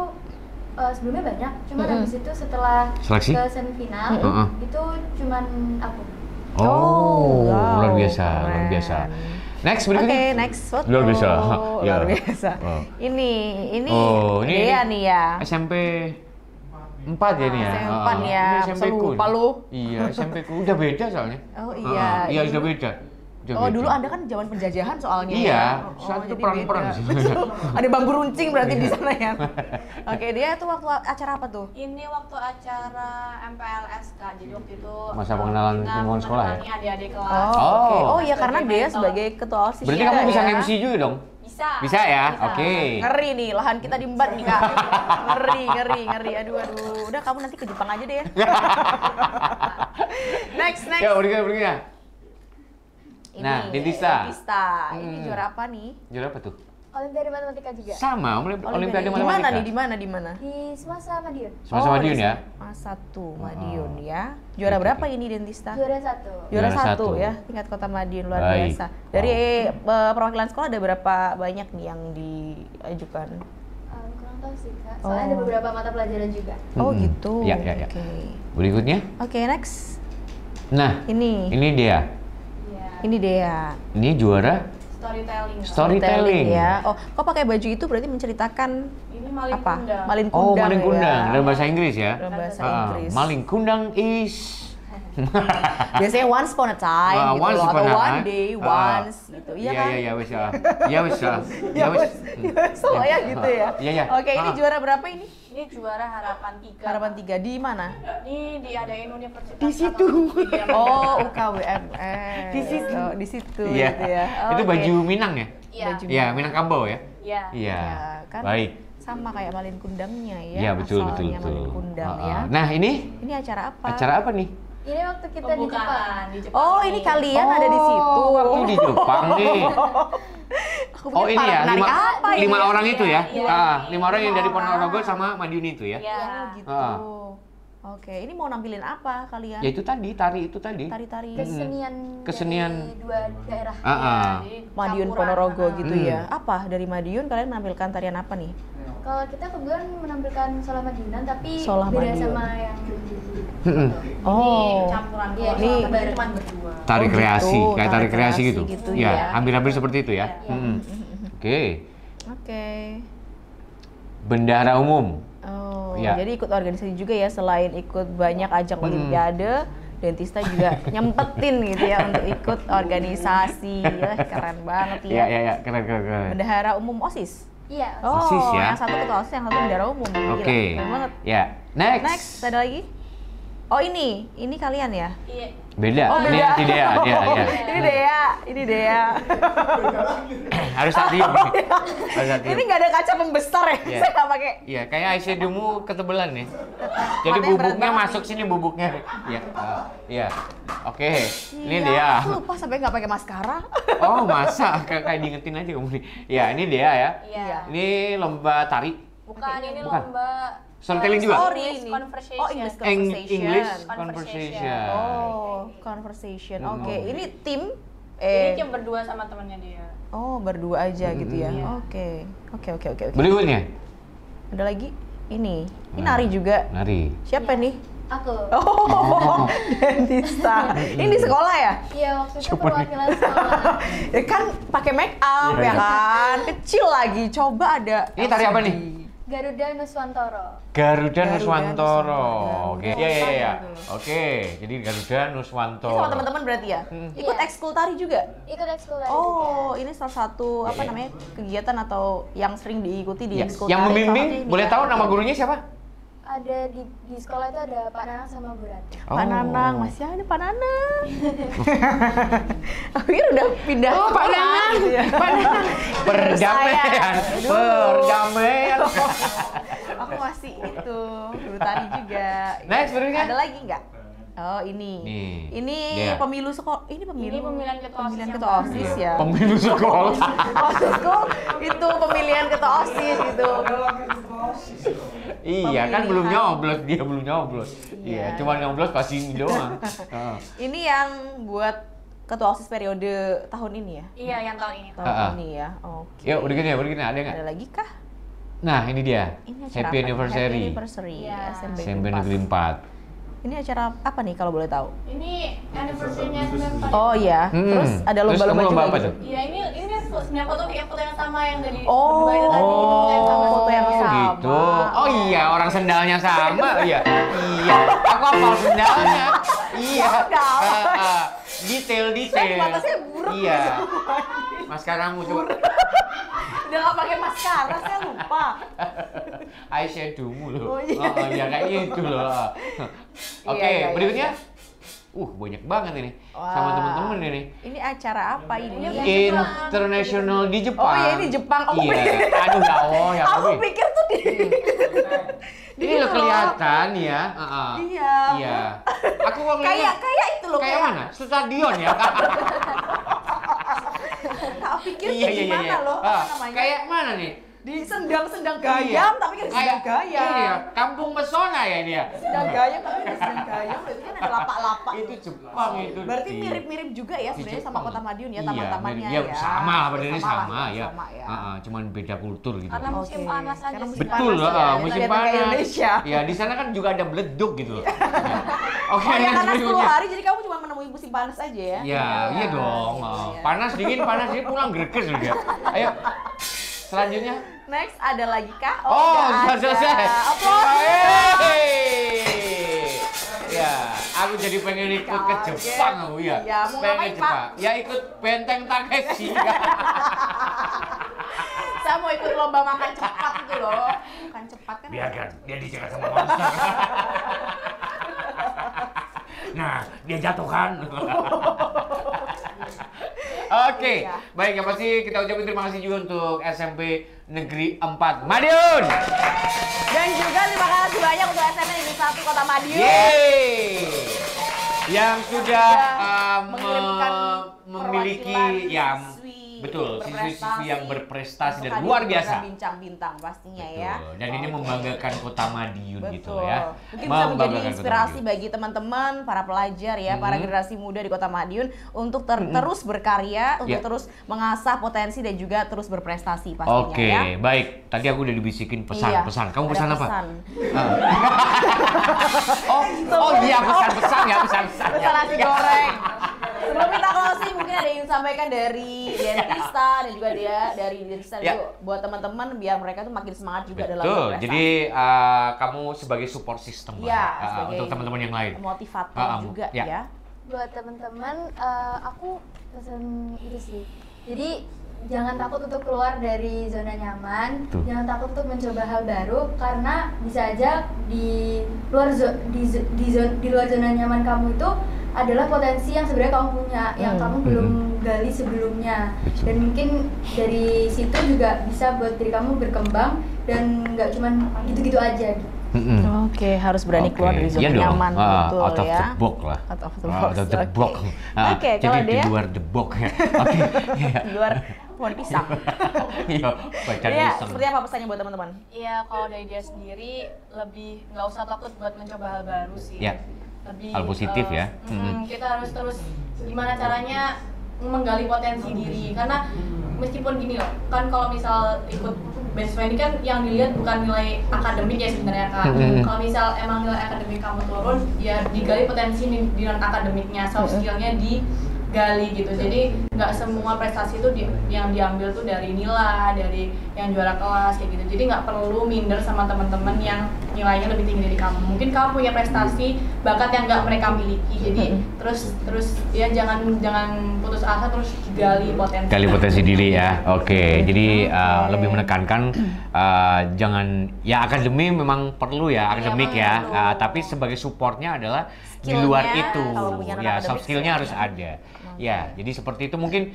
sebelumnya banyak, cuman habis itu setelah Seleksi? ke semifinal itu cuman aku. Oh, wow, luar biasa, keren. luar biasa. Next Oke, berikutnya. next foto. Luar biasa. Ya. Luar biasa. Oh. Ini Oh, ini dia nih ya. SMP 4 ya ini ya. SMP Ah, 4 ya. Ini SMP ku. Lupa lu. Iya, SMP ku udah beda soalnya. Oh iya. Iya, sudah beda. Udah Oh beda. dulu Anda kan zaman penjajahan soalnya. Iya, ya? saat itu jadi perang-perang beda. sih. Betul. Ada bambu runcing berarti di sana ya. Oke, dia itu waktu acara apa tuh? Ini waktu acara MPLS Kak. Jadi waktu itu Masa pengenalan kita lingkungan sekolah ya? menemani adik-adik kelas. Oh, Oh. oke. Oh iya Sebagai karena dia mentor. sebagai ketua OSIS. Berarti juga kamu bisa ya? MC juga dong? Bisa. Bisa ya? Bisa. Oke. Ngeri nih, lahan kita diembat nih kak. Ngeri. Aduh. Udah kamu nanti ke Jepang aja deh ya. next. Ya, berikutnya. Nah, dentista. Ini juara apa nih? Juara apa tuh? Olimpiade matematika juga. Sama, Olimpiade Di mana Matematika. nih? Di mana? Di Semasa Madiun. Sama-sama Madiun ya? Satu Madiun ya. Juara berapa ini dentista? Juara 1. Juara Juara satu satu. ya, tingkat Kota Madiun luar Baik. biasa. Dari perwakilan sekolah ada berapa banyak nih yang diajukan? Kurang tahu sih Kak. Soalnya ada beberapa mata pelajaran juga. Oh Mm-mm. gitu. Ya, ya, ya. Oke. Berikutnya. Oke, next. Nah, Ini dia. Iya. ini dia. Ini juara Storytelling. Kak. storytelling. ya. Oh, kok pakai baju itu berarti menceritakan Ini Maling apa? Kundang. Malin Oh, Kundang. maling kundang ya. dalam bahasa Inggris ya. Dalam bahasa Ah, Inggris. maling kundang is Biasanya once upon a time gitu once loh, upon atau a one time. day, Ah. once gitu. Iya kan? Iya, wes ya. Ya wes ya. Ya wes. Soalnya gitu ya. Iya, iya. Oke, ini juara berapa ini? Ini juara Harapan 3. Harapan 3 di mana? Ini diadain Universitas Di situ. Oh, UKWMN. Di situ Iya. gitu ya. Itu Oke. baju Minang ya? Iya. Baju Iya, Minangkabau ya? Iya. Iya. Ya, kan Baik. sama kayak Malin Kundangnya ya. Iya, betul. Asalnya Malin Kundang ya. Nah, ini Ini acara apa? acara apa nih? Ini waktu kita di Jepang. Pembukaan di Jepang. Oh, ini kalian ada di situ. Waktu di Jepang nih. Aku Oh, pikir ini para ya, penarik apa ini? 5 orang itu ya? Iya. 5 orang yang dari Ponorogo sama Madiun itu ya? Iya. Oh, gitu. Ah. Oke, ini mau nampilin apa kalian? Ya itu tadi, tari itu tadi. Tari-tari Kesenian dari dua daerah. Jadi Madiun campuran. Ponorogo gitu Hmm. ya. Apa dari Madiun kalian menampilkan tarian apa nih? Kalau kita kebetulan menampilkan Solah Madiunan tapi Solah beda Madiun. sama yang Mm-mm. Ini Oh. campuran Iya, keluarga, ini- tapi cuma berdua. Tari Oh, kreasi, gitu. kayak tari Tari kreasi kreasi gitu. gitu Ya, ya. hampir-hampir seperti itu ya. Iya. Mm-mm. Oke. Oke. Bendahara umum. Oh, Ya. jadi ikut organisasi juga ya selain ikut banyak ajang olimpiade, dentista juga nyempetin gitu ya untuk ikut organisasi. Ya, keren banget Ya, ya. ya, keren. Bendahara umum OSIS. Iya. Oh, OSIS ya. yang satu ketua OSIS, yang satu bendahara umum. Gila, Oke. keren banget. Ya, next. Next, ada lagi? Oh, ini kalian ya? Iya. Beda. Oh, Ini beda. dia. Ini Dea. Harus hati. Harus hati. Ini nggak ada kaca pembesar ya? Iya. Saya nggak pakai. Iya, kayak eyeshadowmu ketebelan nih. Jadi Matanya berat bubuknya banget masuk sini bubuknya. Iya. Iya. Oke. Ini Iya, dia. Aku lupa sampai nggak pakai maskara. Oh, masa kayak diingetin aja kamu nih. Ya, ini dia ya. Iya. Ini lomba tari. Bukan, ini Bukan. lomba Storytelling juga? Story English ini. conversation. Oh, English English conversation. conversation. Oh, conversation. Oke, ini tim Ini yang berdua sama temannya dia. Oh, berdua aja gitu ya. Iya. Oke. Berikutnya. Ada lagi? Ini nari juga. Nari. Siapa nih? Aku. Oh, dentista. Ini di sekolah ya? Iya, waktu itu perwakilan sekolah. Ya kan pakai make up Iya, ya iya. kan. Kecil lagi. Coba ada. Ini tari apa nih? Garuda Nuswantoro. Garuda Nuswantoro. Nuswantoro. Oke. Iya. Oke, jadi Garuda Ini Nuswantoro. sama teman-teman berarti ya? Ikut Iya. ekskul tari juga? Ikut ekskul tari Oh, juga. ini salah satu apa namanya kegiatan atau yang sering diikuti di Ya, ekskul yang tari. membimbing, Salah satunya ini boleh ya. tahu nama gurunya siapa? Ada di sekolah itu ada Pak Nanang sama Bu Rati. Pak Nanang, masih ada Pak Nanang. Aku kira udah pindah. Oh, Pak sekolah Nanang. gitu ya. Pak Nanang. Perdamaian. Saya. Perdamaian. Aku masih itu guru tari juga. Next, berikutnya. Ada lagi nggak? Oh ini, Nih, ini dia. pemilu sekolah. Ini Ini pemilihan ketua OSIS yang ketua baru. OSIS ya. Pemilu sekolah. Maksudku itu pemilihan ketua OSIS gitu. Iya, kan belum Pemilihan. nyoblos, dia belum nyoblos. Iya, Iya. cuma nyoblos pas ini doang. Heeh. Ini yang buat ketua OSIS periode tahun ini ya? Iya, yang tahun ini. Tahun Ah. ini ya. Oke. Yuk, berikutnya, ada nggak? Ada lagi kah? Nah, ini dia. Ini acara Happy apa nih? Anniversary. Happy Anniversary Iya. SMP SMP 4. Negeri 4. Ini acara apa nih kalau boleh tahu? Ini anniversary-nya SMP. Oh iya, terus ada Terus lomba-lomba kamu lomba juga apa gitu? tuh? Iya, ini sebenarnya foto yang sama yang dari Oh, kedua itu tadi. Yang sama. foto yang sama. Gitu. Oh iya, orang sendalnya sama. Iya. Iya. Aku hafal sendalnya. Iya. Sendal. Detail. Saya batasnya buruk Iya. Maskaramu coba. Udah nggak pakai maskara, saya lupa. Eyeshadowmu loh. Oh, iya. Oh, iya kayak gitu loh. Oke, iya, berikutnya. Banyak banget ini. Sama Wah. temen-temen ini. Ini acara apa ini? International di Jepang. Oh iya, ini Jepang. Oh, iya. iya. Aduh, ya Allah, ya Aku Allah. pikir tuh di Ini lo kelihatan ya. Heeh. Iya. Iya. Aku kok Kayak itu loh. kayak mana? Stadion ya. Tak pikir tuh gimana loh? Apa namanya? Kayak mana nih? Di sendang-sendang gayam, tapi kan sendang gayam. Ini ya, kampung pesona ya ini ya. Sendang gayam, tapi kan sendang gayam. Itu kan ada lapak-lapak. Itu Jepang itu. Berarti Di- mirip-mirip juga ya di sebenarnya sama Jepang. Kota Madiun ya, Iya, taman-tamannya mirip. ya. Sama lah, benernya Sama sama lah, ya. sama ya. Cuman beda kultur gitu. Karena musim Oke. panas aja Karena sih. musim Betul panas lah, ya, musim kita datang ke panas. Indonesia. Ya, di sana kan juga ada beleduk gitu loh. Ya. Oke, Oh ya, yang karena 10 berikutnya. hari jadi kamu cuma menemui musim panas aja ya? Ya, iya dong. Iya. Panas dingin, dia pulang greges juga. Ayo. Selanjutnya. Next ada lagi kah? Oh, udah sudah ada. selesai. Aplaus. Yeay. Ya, aku jadi pengen ikut ke Kaget. Jepang aku ya. Iya, mau pengen ngapain, ke Jepang. Pak? Ya ikut Benteng Takeshi. Saya mau ikut lomba makan cepat itu loh. Makan cepat kan? Biarkan dia dicegat sama monster. Nah, dia jatuhkan. Oke, Iya. baik yang pasti kita ucapin terima kasih juga untuk SMP Negeri 4 Madiun. Dan juga terima kasih banyak untuk SMP Negeri 1 Kota Madiun. Yeay. Yang sudah mengirimkan memiliki perwakilan ya siswi betul siswi-siswi berprestasi yang berprestasi untuk dan hadir luar di biasa. program Bincang-bintang pastinya ya. Betul. Dan ini Oke. membanggakan Kota Madiun gitu Betul. ya. Mungkin bisa menjadi Membanggakan Kota inspirasi Madiun. bagi teman-teman, para pelajar ya, para generasi muda di Kota Madiun untuk terus berkarya, untuk Ya. terus mengasah potensi dan juga terus berprestasi pastinya Oke, ya. baik. Tadi aku udah dibisikin Iya, pesan-pesan. Kamu ada pesan apa? pesan. Oh iya pesan-pesan ya pesan-pesan. Pesan nasi goreng. Sebelum kita closing mungkin ada yang disampaikan dari Dentista dan juga dia dari Dentista Ya. juga buat teman-teman biar mereka tuh makin semangat juga dalam Betul. berprestasi. Jadi kamu sebagai support system Iya, lah, sebagai untuk teman-teman yang lain. motivator juga ya. ya. Buat teman-teman, aku pesan itu sih. Jadi jangan takut untuk keluar dari zona nyaman, Tuh. jangan takut untuk mencoba hal baru karena bisa aja di luar di luar zona nyaman kamu itu adalah potensi yang sebenarnya kamu punya, yang kamu belum gali sebelumnya. Dan mungkin dari situ juga bisa buat diri kamu berkembang dan nggak cuman gitu-gitu aja. Oke, harus berani keluar dari zona Iya dong. nyaman, betul Out of ya. the box lah. Out of the Out box, of the oke. box. Oke, Jadi kalau di dia- luar the box ya. Oke. Iya. Di luar pohon pisang. Iya, baca Iya, pisang. seperti apa pesannya buat teman-teman? Iya, kalau dari dia sendiri lebih nggak usah takut buat mencoba hal baru sih. Ya. Lebih Hal positif ya. Kita harus terus gimana caranya menggali potensi diri karena meskipun gini loh, kan kalau misal ikut beasiswa ini kan yang dilihat bukan nilai akademik ya sebenarnya Kak. Kalau misal emang nilai akademik kamu turun, ya digali potensi di non akademiknya, soft skillnya gali gitu. Jadi nggak semua prestasi itu yang diambil tuh dari nilai, dari yang juara kelas kayak gitu. Jadi nggak perlu minder sama teman-teman yang nilainya lebih tinggi dari kamu. Mungkin kamu punya prestasi, bakat yang nggak mereka miliki. Jadi terus ya jangan putus asa, terus gali potensi. Gali potensi diri ya. Oke, jadi lebih menekankan jangan ya akademi memang perlu ya akademik ya. Tapi sebagai supportnya adalah di luar itu ya soft skillnya harus ada. Ya, jadi seperti itu mungkin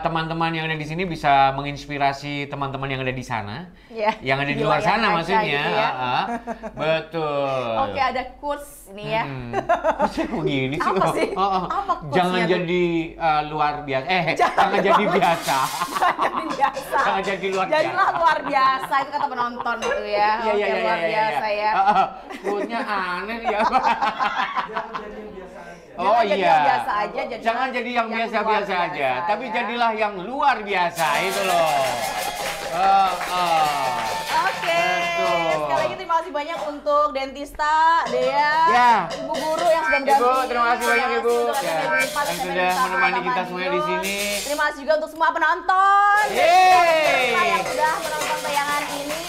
teman-teman yang ada di sini bisa menginspirasi teman-teman yang ada di sana, yang ada di luar sana maksudnya. Gitu ya. Betul. Oke, ada quotes ini ya. Kok begini sih? Apa sih? Apa Jangan quotes-nya? jadi luar biasa. Jangan jadi biasa. Jadi biasa. Jangan jadi luar biasa. Jadilah luar biasa, itu kata penonton itu ya. Oke, luar biasa ya. Quote-nya aneh ya. Jangan jadi yang biasa aja, jadilah Jangan jadi yang yang biasa-biasa luar aja, biasa, tapi ya. jadilah yang luar biasa itu loh. Oke, Betul. sekali lagi terima kasih banyak untuk Dentista, Dea, Ya. Ibu Guru yang sudah Ibu, mendampingi. terima kasih banyak Ibu. Untuk Ya, Ibu Lipat, yang Ibu sudah Lipat, menemani Bapak kita semuanya di Madiun. sini. Terima kasih juga untuk semua penonton. Yeay. Yang sudah menonton tayangan ini.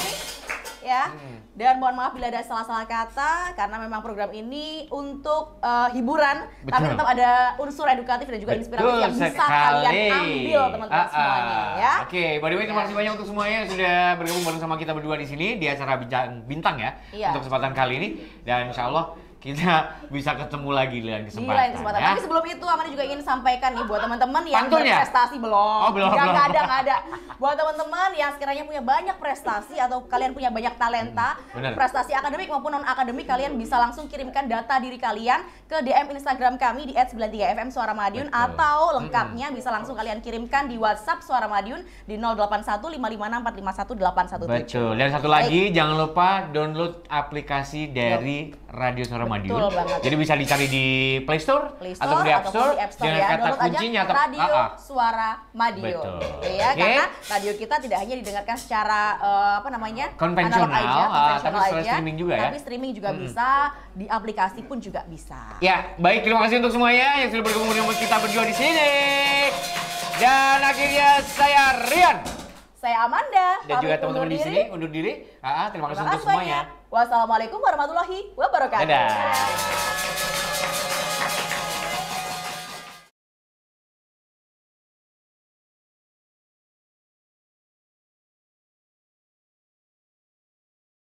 Ya. Dan mohon maaf bila ada salah-salah kata karena memang program ini untuk hiburan, tapi Betul. tetap ada unsur edukatif dan juga inspiratif Betul yang bisa sekali. kalian ambil teman-teman semuanya ya. Oke, by the way terima kasih banyak untuk semuanya yang sudah bergabung bareng sama kita berdua di sini di acara Bincang Bintang ya. Iya. Untuk kesempatan kali ini dan insya Allah kita bisa ketemu lagi di lain Di kesempatan. lain kesempatan. Ya. Tapi sebelum itu Amanda juga ingin sampaikan nih buat teman-teman yang Pantun ya? berprestasi belum. Oh, belum. Nggak ada. Buat teman-teman yang sekiranya punya banyak prestasi atau kalian punya banyak talenta, bener. prestasi akademik maupun non akademik, kalian bisa langsung kirimkan data diri kalian ke DM Instagram kami di @93fm Suara Madiun. Betul. Atau lengkapnya bisa langsung kalian kirimkan di WhatsApp Suara Madiun di 081556451817. Betul. Dan satu lagi jangan lupa download aplikasi dari Radio Suara Madiun. Betul banget. Jadi bisa dicari di Play Store, Play atau di App Store, ataupun di App Store dengan ya. kata Download aja kuncinya atau Radio Suara Madiun. Betul. Gitu ya, Oke. karena radio kita tidak hanya didengarkan secara Konvensional, analog aja, tapi secara streaming juga ya. Tapi streaming juga bisa, di aplikasi pun juga bisa. Ya, baik, terima kasih untuk semuanya yang sudah bergabung dengan kita berdua di sini. Dan akhirnya saya Rian Saya Amanda. dan juga pamit teman-teman di undur sini diri. undur diri. Terima kasih Terima untuk kasih semuanya. banyak. Wassalamualaikum warahmatullahi wabarakatuh. Dadah.